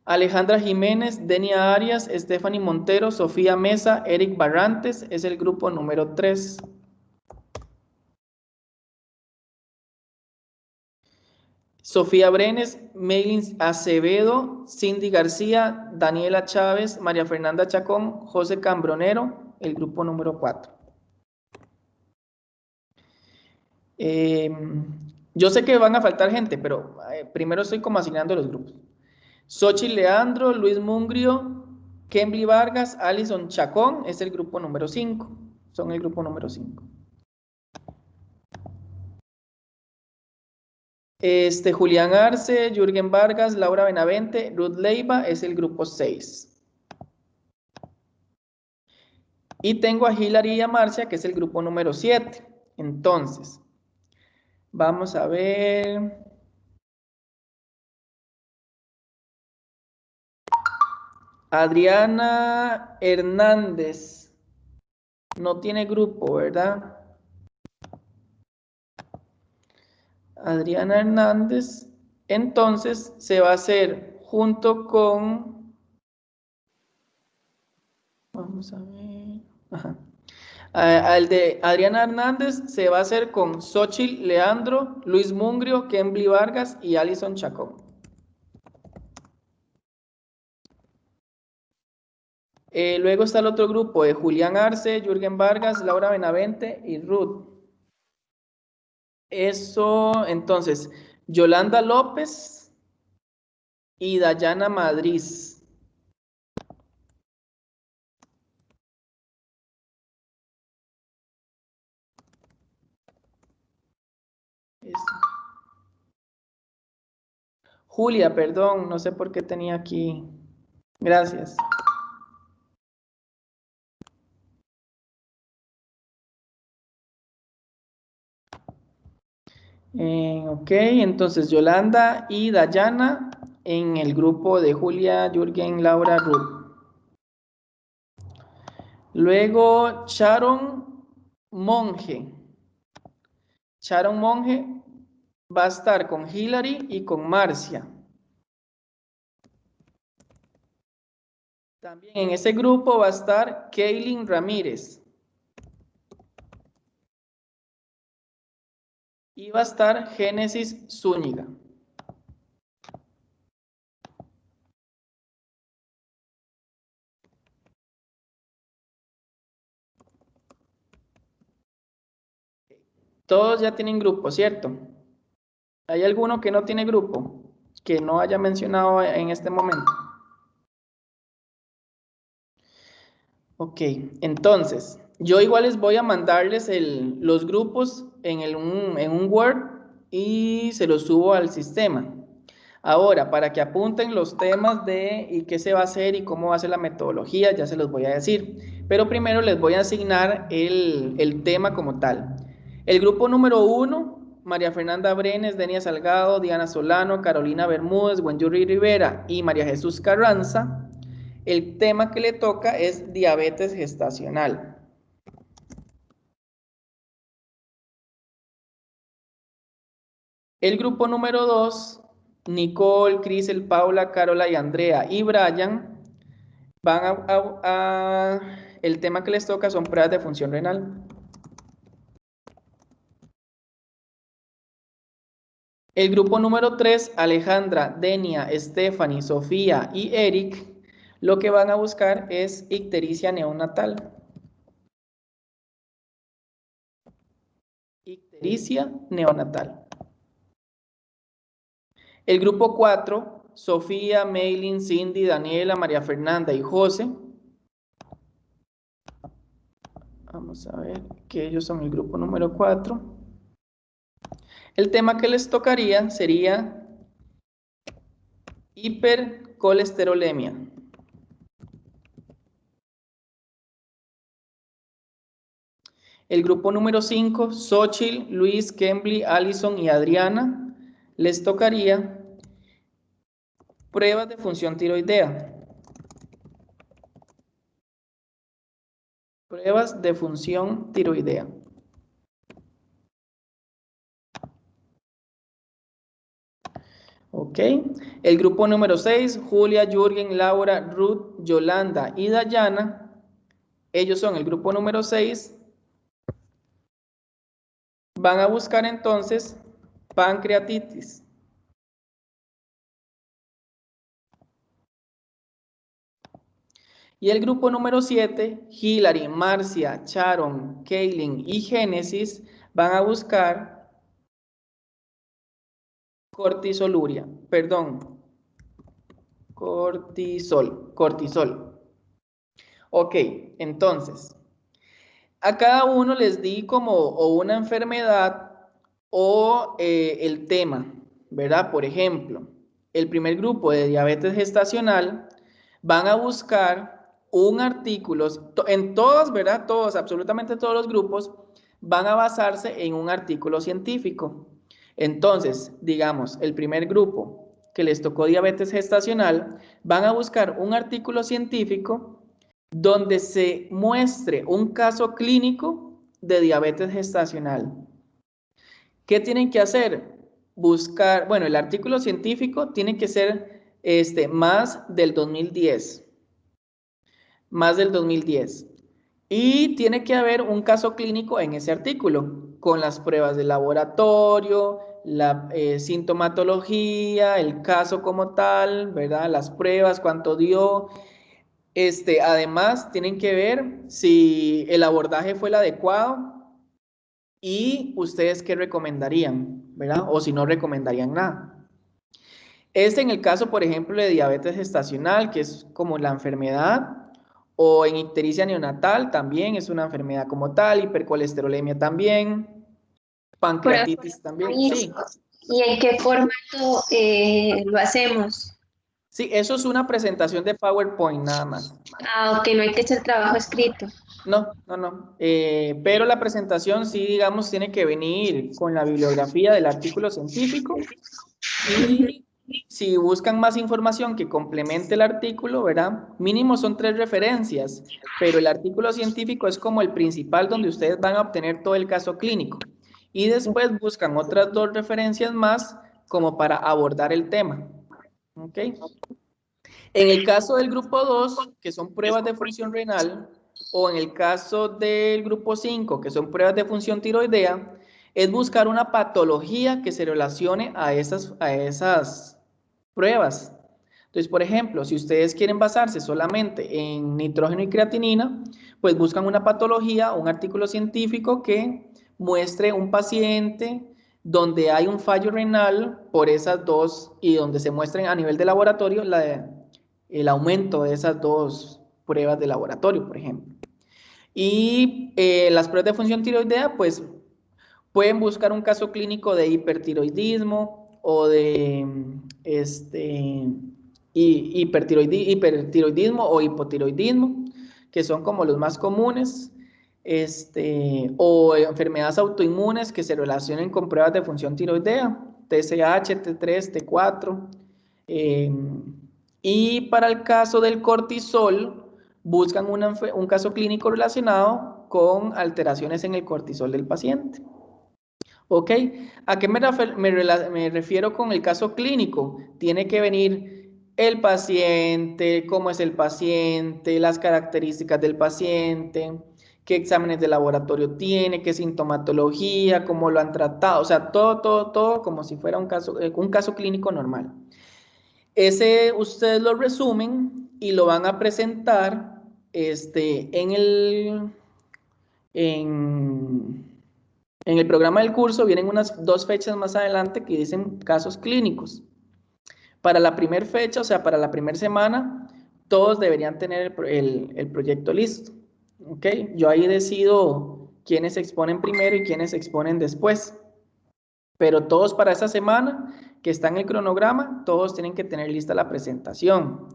Alejandra Jiménez, Denia Arias, Stephanie Montero, Sofía Mesa, Eric Barrantes, es el grupo número 3. Sofía Brenes, Meilin Acevedo, Cindy García, Daniela Chávez, María Fernanda Chacón, José Cambronero, el grupo número 4. Yo sé que van a faltar gente, pero primero estoy como asignando los grupos. Xochitl Leandro, Luis Mungrio, Kembly Vargas, Alison Chacón, es el grupo número 5. Son el grupo número 5. Julián Arce, Jürgen Vargas, Laura Benavente, Ruth Leiva es el grupo 6. Y tengo a Hilary y a Marcia, que es el grupo número 7. Entonces, vamos a ver. Adriana Hernández no tiene grupo, ¿verdad? Adriana Hernández, entonces se va a hacer junto con, vamos a ver, ajá. Al de Adriana Hernández se va a hacer con Xochitl Leandro, Luis Mungrio, Kembly Vargas y Alison Chacón. Luego está el otro grupo de Julián Arce, Jürgen Vargas, Laura Benavente y Ruth. Eso, entonces, Yolanda López y Dayana Madrid. Julia, perdón, no sé por qué tenía aquí. Gracias. Ok, entonces Yolanda y Dayana en el grupo de Julia, Jürgen, Laura, Ruth. Luego Sharon Monge. Sharon Monge va a estar con Hilary y con Marcia. También en ese grupo va a estar Kaylin Ramírez. Y va a estar Génesis Zúñiga. Todos ya tienen grupo, ¿cierto? ¿Hay alguno que no tiene grupo? Que no haya mencionado en este momento. Ok, entonces, yo igual les voy a mandarles los grupos en un Word y se los subo al sistema. Ahora, para que apunten los temas de y qué se va a hacer y cómo va a ser la metodología, ya se los voy a decir. Pero primero les voy a asignar el tema como tal. El grupo número 1, María Fernanda Brenes, Denia Salgado, Diana Solano, Carolina Bermúdez, Wenjuri Rivera y María Jesús Carranza. El tema que le toca es diabetes gestacional. El grupo número 2, Nicole, Crisel, Paula, Carola y Andrea y Brian, van el tema que les toca son pruebas de función renal. El grupo número 3, Alejandra, Denia, Stephanie, Sofía y Eric, lo que van a buscar es ictericia neonatal. Ictericia neonatal. El grupo 4, Sofía, Maylin, Cindy, Daniela, María Fernanda y José. Vamos a ver que ellos son el grupo número 4. El tema que les tocaría sería hipercolesterolemia. El grupo número 5, Xochitl, Luis, Kembly, Alison y Adriana, les tocaría pruebas de función tiroidea. Pruebas de función tiroidea. Ok. El grupo número 6, Julia, Jürgen, Laura, Ruth, Yolanda y Dayana. Ellos son el grupo número 6. Van a buscar entonces pancreatitis. Y el grupo número 7, Hilary, Marcia, Sharon, Kaylin y Génesis, van a buscar cortisoluria, perdón, cortisol. Ok, entonces, a cada uno les di como o una enfermedad o el tema. ¿verdad? Por ejemplo, el primer grupo de diabetes gestacional van a buscar un artículo, en todos, ¿verdad? Todos, absolutamente todos los grupos van a basarse en un artículo científico. Entonces, digamos, el primer grupo que les tocó diabetes gestacional, van a buscar un artículo científico donde se muestre un caso clínico de diabetes gestacional. ¿Qué tienen que hacer? Buscar, bueno, el artículo científico tiene que ser más del 2010. Más del 2010. Y tiene que haber un caso clínico en ese artículo, con las pruebas de laboratorio, la sintomatología, el caso como tal, ¿verdad? Las pruebas, cuánto dio. Además, tienen que ver si el abordaje fue el adecuado y ustedes qué recomendarían, ¿verdad? O si no recomendarían nada. En el caso, por ejemplo, de diabetes gestacional, que es como la enfermedad, o en ictericia neonatal también es una enfermedad como tal, hipercolesterolemia también, pancreatitis también, sí. ¿Y en qué formato lo hacemos? Sí, eso es una presentación de PowerPoint nada más. Ah, ok, no hay que hacer trabajo escrito. No. Pero la presentación sí, digamos, tiene que venir con la bibliografía del artículo científico y si buscan más información que complemente el artículo, ¿verdad? Mínimo son 3 referencias, pero el artículo científico es como el principal donde ustedes van a obtener todo el caso clínico. Y después buscan otras 2 referencias más como para abordar el tema. ¿Ok? En el caso del grupo 2, que son pruebas de función renal, o en el caso del grupo 5, que son pruebas de función tiroidea, es buscar una patología que se relacione a esas pruebas. Entonces, por ejemplo, si ustedes quieren basarse solamente en nitrógeno y creatinina, pues buscan una patología, un artículo científico que muestre un paciente donde hay un fallo renal por esas 2 y donde se muestren a nivel de laboratorio el aumento de esas 2 pruebas de laboratorio, por ejemplo. Y las pruebas de función tiroidea, pues pueden buscar un caso clínico de hipertiroidismo o de hipertiroidismo o hipotiroidismo, que son como los más comunes, o enfermedades autoinmunes que se relacionen con pruebas de función tiroidea, TSH, T3, T4. Y para el caso del cortisol, buscan un caso clínico relacionado con alteraciones en el cortisol del paciente. ¿Ok? ¿A qué me refiero con el caso clínico? Tiene que venir el paciente, cómo es el paciente, las características del paciente, qué exámenes de laboratorio tiene, qué sintomatología, cómo lo han tratado, o sea, todo como si fuera un caso clínico normal. Ese ustedes lo resumen y lo van a presentar en el programa del curso. Vienen unas 2 fechas más adelante que dicen casos clínicos. Para la primera fecha, o sea, para la primera semana, todos deberían tener el proyecto listo. ¿Ok? Yo ahí decido quiénes se exponen primero y quiénes se exponen después. Pero todos para esa semana que está en el cronograma, todos tienen que tener lista la presentación.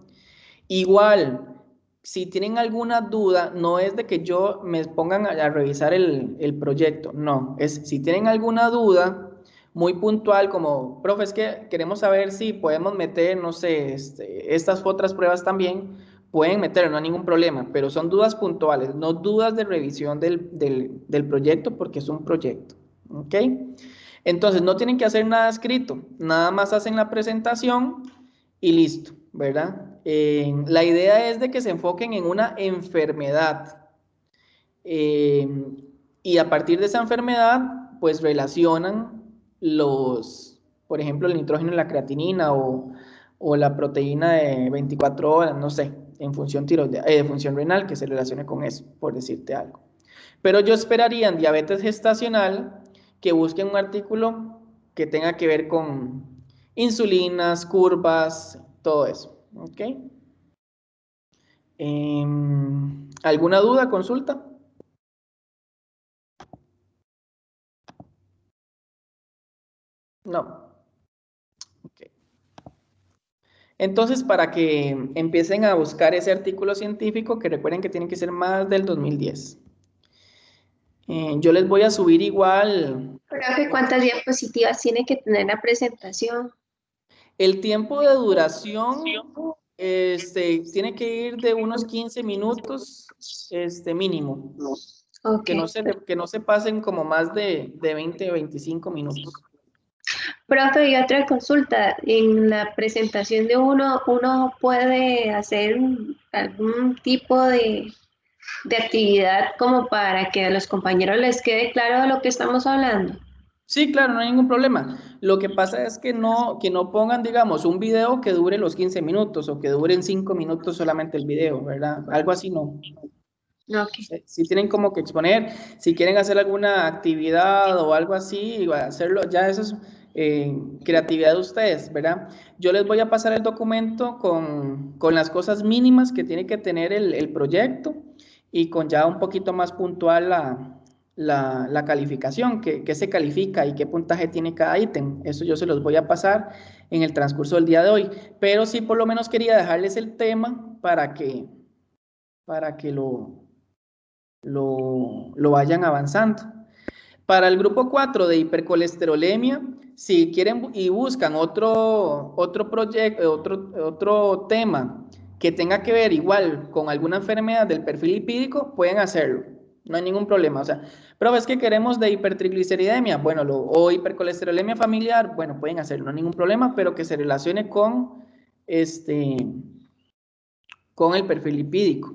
Igual, si tienen alguna duda, no es de que yo me pongan a revisar el proyecto, no, es si tienen alguna duda muy puntual como, profe, es que queremos saber si podemos meter, no sé, estas otras pruebas también, pueden meter, no hay ningún problema, pero son dudas puntuales, no dudas de revisión del proyecto porque es un proyecto, ¿ok? Entonces, no tienen que hacer nada escrito, nada más hacen la presentación y listo, ¿verdad? La idea es de que se enfoquen en una enfermedad y a partir de esa enfermedad, pues relacionan por ejemplo, el nitrógeno y la creatinina o la proteína de 24 horas, no sé, en función función renal que se relacione con eso, por decirte algo. Pero yo esperaría en diabetes gestacional que busquen un artículo que tenga que ver con insulinas, curvas, todo eso. ¿Ok? ¿Alguna duda, consulta? No. Entonces, para que empiecen a buscar ese artículo científico, que recuerden que tiene que ser más del 2010. Yo les voy a subir igual. Profe, ¿cuántas diapositivas tiene que tener la presentación? El tiempo de duración tiene que ir de unos 15 minutos mínimo. Ok. Que no se pasen como más de 20 o 25 minutos. Profe, y otra consulta, en la presentación de uno puede hacer algún tipo de actividad como para que a los compañeros les quede claro de lo que estamos hablando. Sí, claro, no hay ningún problema. Lo que pasa es que no pongan, digamos, un video que dure los 15 minutos o que duren 5 minutos solamente el video, ¿verdad? Algo así no. Okay. Si tienen como que exponer, si quieren hacer alguna actividad o algo así, hacerlo, ya eso es creatividad de ustedes, ¿verdad? Yo les voy a pasar el documento con las cosas mínimas que tiene que tener el proyecto y con ya un poquito más puntual la calificación, qué se califica y qué puntaje tiene cada ítem. Eso yo se los voy a pasar en el transcurso del día de hoy, pero sí por lo menos quería dejarles el tema para que lo vayan avanzando. Para el grupo 4 de hipercolesterolemia, si quieren y buscan otro proyecto, otro tema que tenga que ver igual con alguna enfermedad del perfil lipídico, pueden hacerlo. No hay ningún problema. O sea, pero es que queremos de hipertrigliceridemia, bueno, o hipercolesterolemia familiar, bueno, pueden hacerlo, no hay ningún problema, pero que se relacione con el perfil lipídico.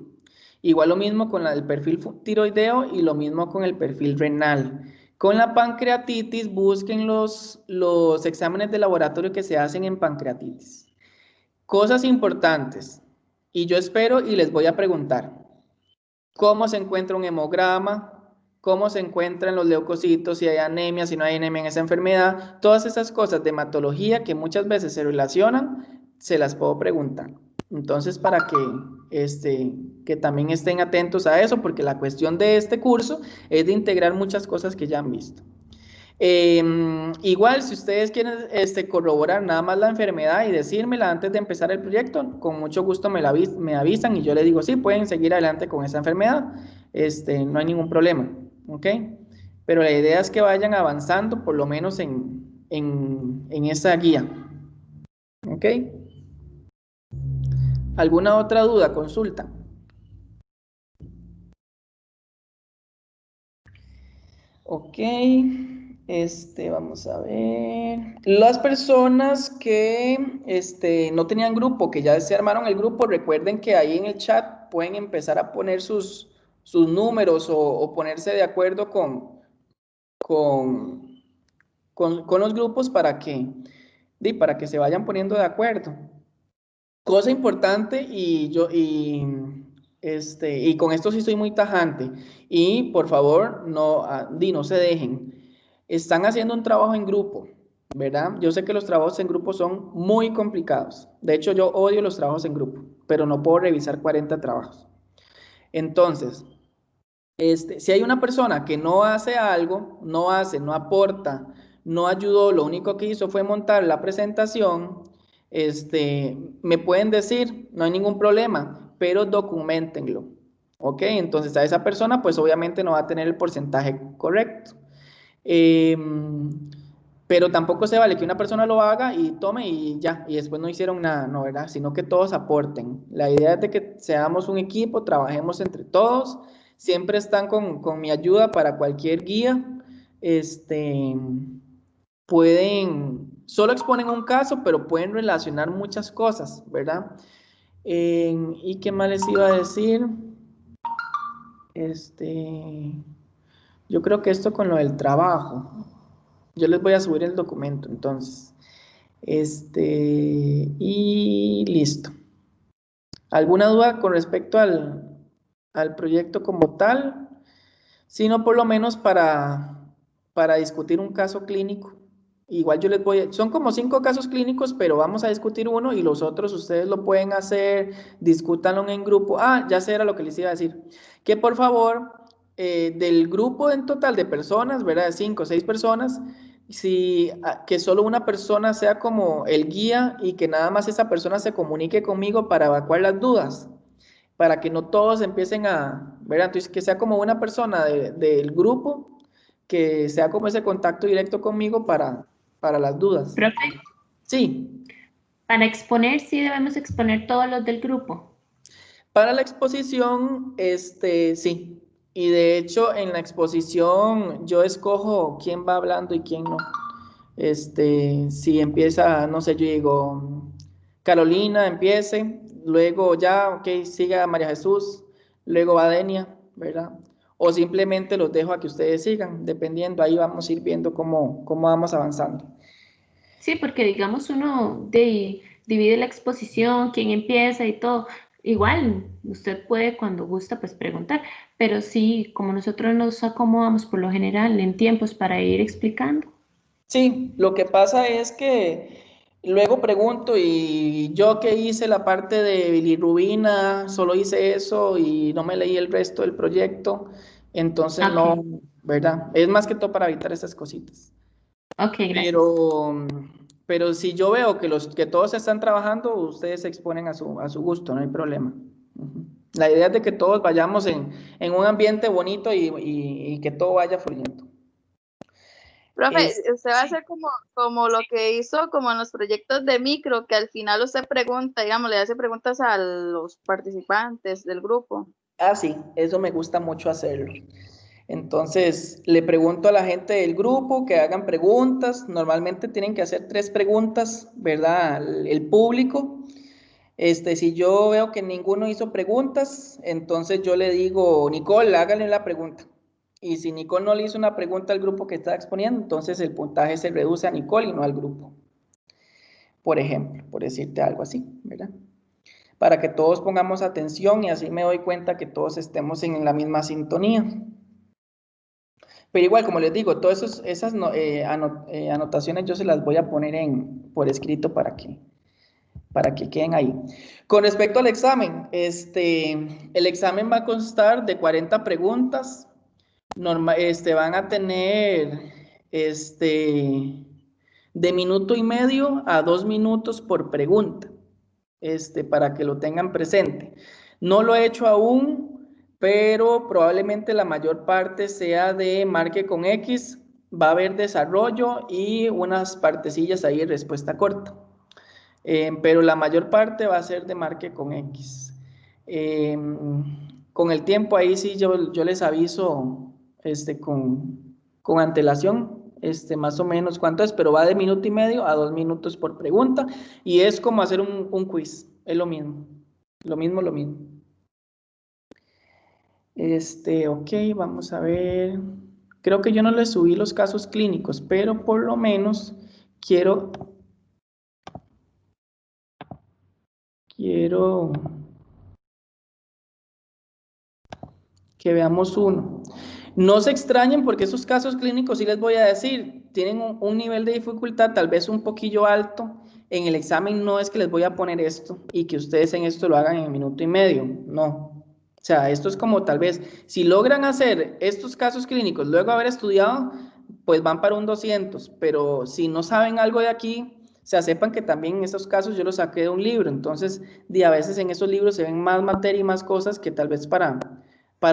Igual lo mismo con el perfil tiroideo y lo mismo con el perfil renal. Con la pancreatitis, busquen los exámenes de laboratorio que se hacen en pancreatitis. Cosas importantes, y yo espero y les voy a preguntar, ¿cómo se encuentra un hemograma? ¿Cómo se encuentran los leucocitos? Si hay anemia, si no hay anemia en esa enfermedad. Todas esas cosas de hematología que muchas veces se relacionan, se las puedo preguntar. Entonces, para que también estén atentos a eso, porque la cuestión de este curso es de integrar muchas cosas que ya han visto. Igual, si ustedes quieren corroborar nada más la enfermedad y decírmela antes de empezar el proyecto, con mucho gusto me avisan y yo les digo, sí, pueden seguir adelante con esa enfermedad, no hay ningún problema, ¿ok? Pero la idea es que vayan avanzando por lo menos en esa guía, ¿ok? ¿Alguna otra duda? Consulta. Ok, vamos a ver. Las personas que no tenían grupo, que ya se armaron el grupo, recuerden que ahí en el chat pueden empezar a poner sus números o ponerse de acuerdo con los grupos para que se vayan poniendo de acuerdo. Cosa importante y con esto sí soy muy tajante y por favor no se dejen. Están haciendo un trabajo en grupo, ¿verdad? Yo sé que los trabajos en grupo son muy complicados. De hecho, yo odio los trabajos en grupo, pero no puedo revisar 40 trabajos. Entonces, si hay una persona que no hace algo, no aporta, no ayudó, lo único que hizo fue montar la presentación, me pueden decir, no hay ningún problema, pero documentenlo, ¿ok? Entonces a esa persona pues obviamente no va a tener el porcentaje correcto. Pero tampoco se vale que una persona lo haga y tome y ya, y después no hicieron nada, no, ¿verdad? Sino que todos aporten. La idea es de que seamos un equipo, trabajemos entre todos, siempre están con mi ayuda para cualquier guía. Solo exponen un caso, pero pueden relacionar muchas cosas, ¿verdad? ¿Y qué más les iba a decir? Yo creo que esto con lo del trabajo. Yo les voy a subir el documento, entonces. Y listo. ¿Alguna duda con respecto al proyecto como tal? Sino por lo menos para discutir un caso clínico. Igual yo les son como 5 casos clínicos, pero vamos a discutir uno y los otros ustedes lo pueden hacer, discútanlo en grupo. Ya sé, era lo que les iba a decir. Que por favor, del grupo en total de personas, ¿verdad? De 5 o 6 personas, que solo una persona sea como el guía y que nada más esa persona se comunique conmigo para evacuar las dudas, para que no todos empiecen a, ¿verdad? Entonces, que sea como una persona del grupo, que sea como ese contacto directo conmigo para las dudas. Profe, Sí, para exponer, sí debemos exponer todos los del grupo. para la exposición, sí. Y de hecho, en la exposición yo escojo quién va hablando y quién no. Si empieza, no sé, yo digo, Carolina empiece, luego ya, ok, siga María Jesús, luego va Denia, ¿verdad? O simplemente los dejo a que ustedes sigan, dependiendo, ahí vamos a ir viendo cómo vamos avanzando. Sí, porque digamos uno divide la exposición, quién empieza y todo. Igual, usted puede cuando gusta pues preguntar, pero sí, como nosotros nos acomodamos por lo general en tiempos para ir explicando. Sí, lo que pasa es que luego pregunto y yo que hice la parte de bilirrubina, solo hice eso y no me leí el resto del proyecto, entonces Ok, no, ¿verdad? Es más que todo para evitar esas cositas. ok, gracias. Pero si yo veo que todos están trabajando, ustedes se exponen a su gusto, no hay problema. Ujú. La idea es de que todos vayamos en un ambiente bonito y que todo vaya fluyendo. Profe, usted va a Sí. hacer como lo que hizo como en los proyectos de micro, que al final usted pregunta, digamos, le hace preguntas a los participantes del grupo. Ah, sí, eso me gusta mucho hacerlo. Entonces, le pregunto a la gente del grupo que hagan preguntas. Normalmente tienen que hacer 3 preguntas, ¿verdad? El público. Si yo veo que ninguno hizo preguntas, entonces yo le digo, Nicole, hágale la pregunta. Y si Nicole no le hizo una pregunta al grupo que está exponiendo, entonces el puntaje se reduce a Nicole y no al grupo. Por ejemplo, por decirte algo así, ¿verdad? Para que todos pongamos atención y así me doy cuenta que todos estemos en la misma sintonía. Pero igual, como les digo, todas esas anotaciones yo se las voy a poner por escrito para que queden ahí. Con respecto al examen, el examen va a constar de 40 preguntas. Van a tener de minuto y medio a 2 minutos por pregunta, para que lo tengan presente. No lo he hecho aún, pero probablemente la mayor parte sea de marque con X, va a haber desarrollo y unas partecillas ahí de respuesta corta. Pero la mayor parte va a ser de marque con X. Con el tiempo ahí sí yo les aviso con antelación, más o menos cuánto es, pero va de minuto y medio a 2 minutos por pregunta y es como hacer un quiz, es lo mismo, lo mismo, lo mismo. Ok, vamos a ver. Creo que yo no les subí los casos clínicos, pero por lo menos quiero que veamos uno. No se extrañen porque esos casos clínicos, sí les voy a decir, tienen un nivel de dificultad tal vez un poquillo alto. En el examen no es que les voy a poner esto y que ustedes en esto lo hagan en minuto y medio, no. O sea, esto es como tal vez, si logran hacer estos casos clínicos luego de haber estudiado, pues van para un 200, pero si no saben algo de aquí, o sea, sepan que también en estos casos yo los saqué de un libro, entonces a veces en esos libros se ven más materia y más cosas que tal vez para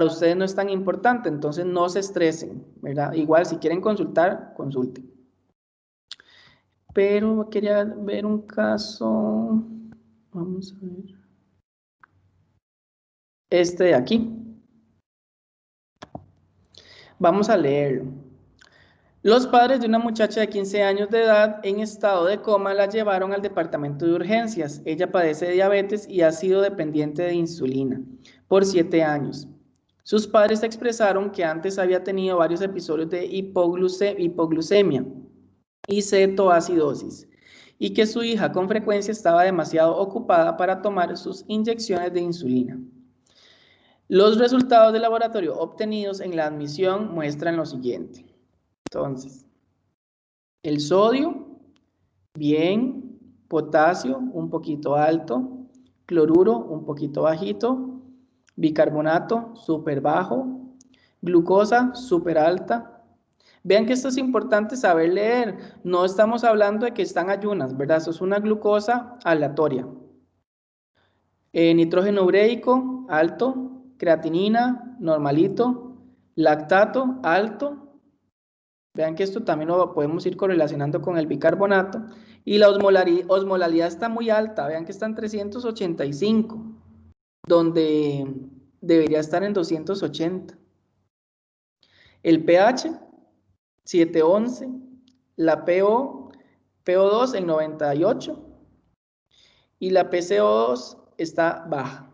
ustedes no es tan importante, entonces no se estresen, ¿verdad? Igual si quieren consultar, consulten. Pero quería ver un caso, vamos a ver, este de aquí. Vamos a leerlo. Los padres de una muchacha de 15 años de edad en estado de coma la llevaron al departamento de urgencias. Ella padece de diabetes y ha sido dependiente de insulina por 7 años. Sus padres expresaron que antes había tenido varios episodios de hipoglucemia y cetoacidosis y que su hija con frecuencia estaba demasiado ocupada para tomar sus inyecciones de insulina. Los resultados de laboratorio obtenidos en la admisión muestran lo siguiente. Entonces, el sodio, bien, potasio, un poquito alto, cloruro, un poquito bajito, bicarbonato, súper bajo, glucosa, súper alta, Vean que esto es importante saber leer. No estamos hablando de que están ayunas, ¿verdad? Eso es una glucosa aleatoria. Nitrógeno ureico, alto. Creatinina, normalito. Lactato, alto. Vean que esto también lo podemos ir correlacionando con el bicarbonato. Y la osmolalidad está muy alta. Vean que está en 385, donde debería estar en 280. El pH, 711. La PO2 en 98. Y la PCO2 está baja.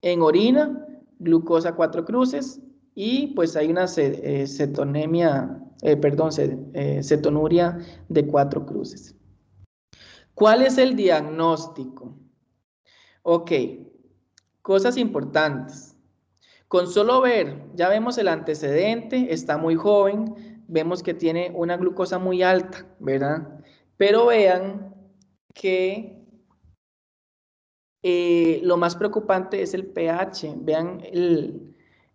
En orina, glucosa 4 cruces. Y pues hay una cetonuria de 4 cruces. ¿Cuál es el diagnóstico? Ok, cosas importantes. Con solo ver, ya vemos el antecedente, está muy joven, vemos que tiene una glucosa muy alta, ¿verdad? Pero vean que lo más preocupante es el pH. Vean,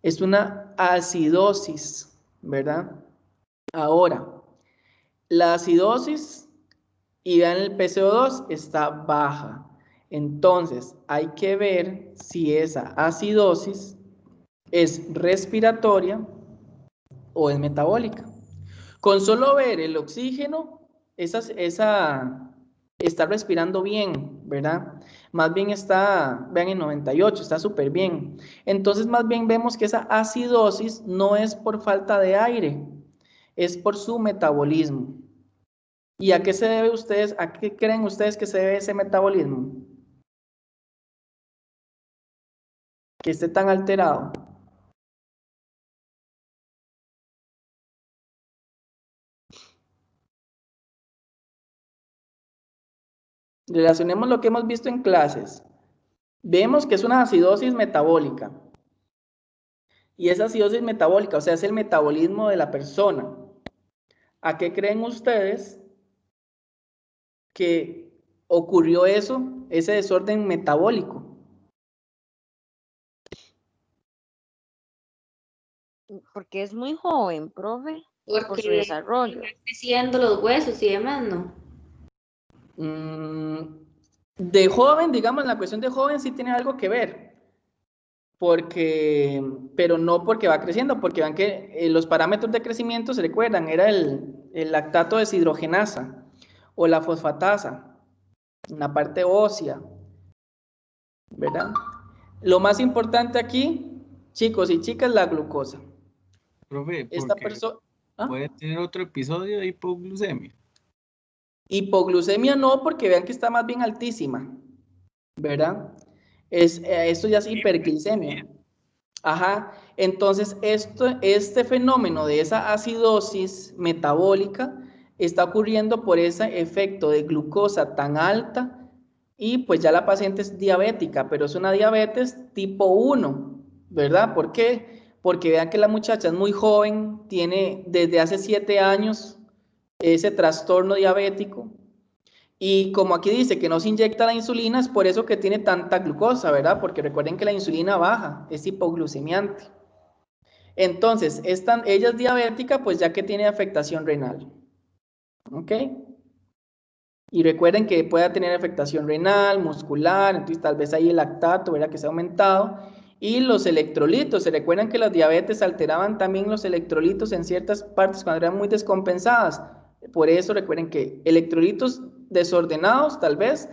es una acidosis, ¿verdad? Ahora, la acidosis, y vean el PCO2 está baja. Entonces, hay que ver si esa acidosis es respiratoria o es metabólica. Con solo ver el oxígeno, está respirando bien, ¿verdad? Más bien está, vean, en 98, está súper bien. Entonces, más bien vemos que esa acidosis no es por falta de aire, es por su metabolismo. ¿Y a qué se debe ustedes, a qué creen ustedes que se debe ese metabolismo? Que esté tan alterado. Relacionemos lo que hemos visto en clases. Vemos que es una acidosis metabólica. Y esa acidosis metabólica, o sea, es el metabolismo de la persona. ¿A qué creen ustedes que ocurrió eso, ese desorden metabólico? Porque es muy joven, profe, por su Porque desarrollo. están creciendo los huesos y demás, ¿no? De joven, digamos, en la cuestión de joven sí tiene algo que ver. Pero no porque va creciendo, porque vean que los parámetros de crecimiento, se recuerdan, era el lactato deshidrogenasa o la fosfatasa, en la parte ósea, ¿verdad? Lo más importante aquí, chicos y chicas, la glucosa. Profe, Esta porque persona, ¿ah? puede tener otro episodio de hipoglucemia. Hipoglucemia no, porque vean que está más bien altísima, ¿verdad? Esto ya es hiperglicemia. Ajá, entonces este fenómeno de esa acidosis metabólica está ocurriendo por ese efecto de glucosa tan alta y pues ya la paciente es diabética, pero es una diabetes tipo 1, ¿verdad? ¿Por qué? Porque vean que la muchacha es muy joven, tiene desde hace 7 años ese trastorno diabético. Y como aquí dice que no se inyecta la insulina, es por eso que tiene tanta glucosa, ¿verdad? Porque recuerden que la insulina baja, es hipoglucemiante. Entonces, ella es diabética, pues ya que tiene afectación renal. ¿Ok? Y recuerden que puede tener afectación renal, muscular, entonces tal vez ahí el lactato, ¿verdad? Que se ha aumentado. Y los electrolitos, se recuerdan que las diabetes alteraban también los electrolitos en ciertas partes cuando eran muy descompensadas. Por eso recuerden que electrolitos desordenados, tal vez,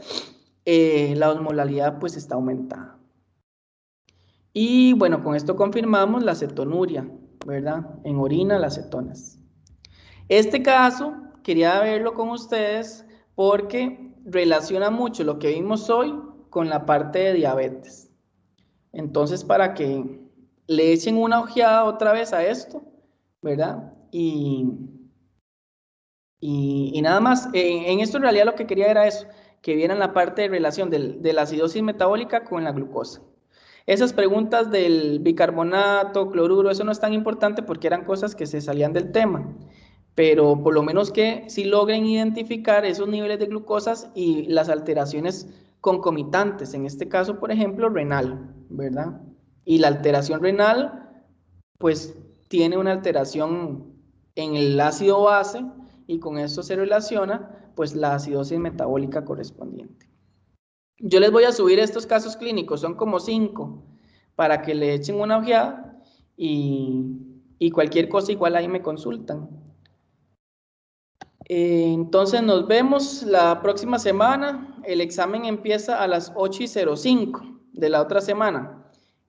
la osmolalidad pues está aumentada. Y bueno, con esto confirmamos la cetonuria, ¿verdad? En orina, las cetonas. Este caso, quería verlo con ustedes porque relaciona mucho lo que vimos hoy con la parte de diabetes. Entonces, para que le echen una ojeada otra vez a esto, ¿verdad? Y nada más, en esto en realidad lo que quería era eso, que vieran la parte de relación de la acidosis metabólica con la glucosa. Esas preguntas del bicarbonato, cloruro, eso no es tan importante porque eran cosas que se salían del tema, pero por lo menos que sí logren identificar esos niveles de glucosas y las alteraciones concomitantes, en este caso, por ejemplo, renal, ¿verdad? Y la alteración renal, pues, tiene una alteración en el ácido base y con esto se relaciona pues la acidosis metabólica correspondiente. Yo les voy a subir estos casos clínicos, son como 5, para que le echen una ojeada y cualquier cosa igual ahí me consultan. Entonces nos vemos la próxima semana. El examen empieza a las 8:05 de la otra semana.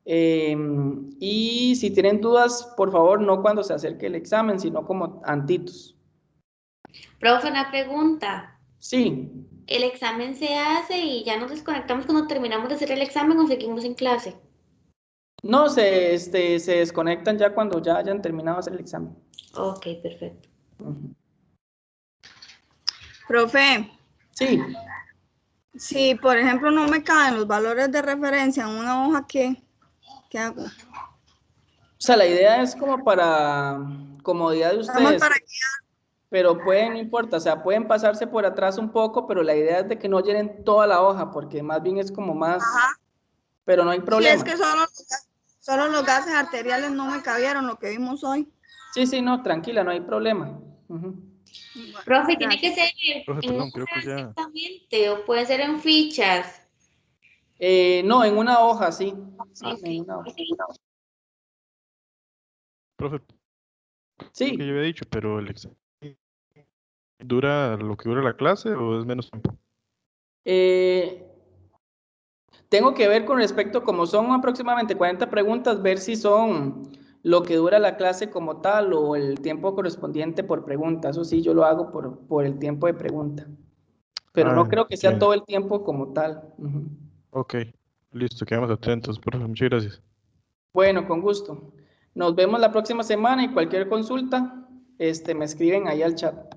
Y si tienen dudas, por favor, no cuando se acerque el examen, sino como antitos. Profe, una pregunta. Sí. ¿El examen se hace y ya nos desconectamos cuando terminamos de hacer el examen o seguimos en clase? No, se desconectan ya cuando ya hayan terminado de hacer el examen. Ok, perfecto. Profe, Sí. si por ejemplo no me caben los valores de referencia en una hoja, ¿qué hago? O sea, la idea es como para comodidad de ustedes. Para Pero pueden, no importa, o sea, pueden pasarse por atrás un poco, pero la idea es de que no llenen toda la hoja, porque más bien es como más, pero no hay problema. Sí, es que solo los gases arteriales no me cabieron, lo que vimos hoy. Sí, no, tranquila, no hay problema. Profe, ¿tiene que ser Profe, en perdón, creo hoja que ya. exactamente o puede ser en fichas? No, en una hoja, sí. Okay. En una hoja. Profe, sí. Lo que yo había dicho, pero el examen ¿dura lo que dura la clase o es menos tiempo? Tengo que ver con respecto, como son aproximadamente 40 preguntas, ver si son lo que dura la clase como tal o el tiempo correspondiente por pregunta. Eso sí, yo lo hago por el tiempo de pregunta. Pero no creo que sea entiendo. todo el tiempo como tal. Ok, listo, quedamos atentos, profe, muchas gracias. Bueno, con gusto. Nos vemos la próxima semana y cualquier consulta, me escriben ahí al chat.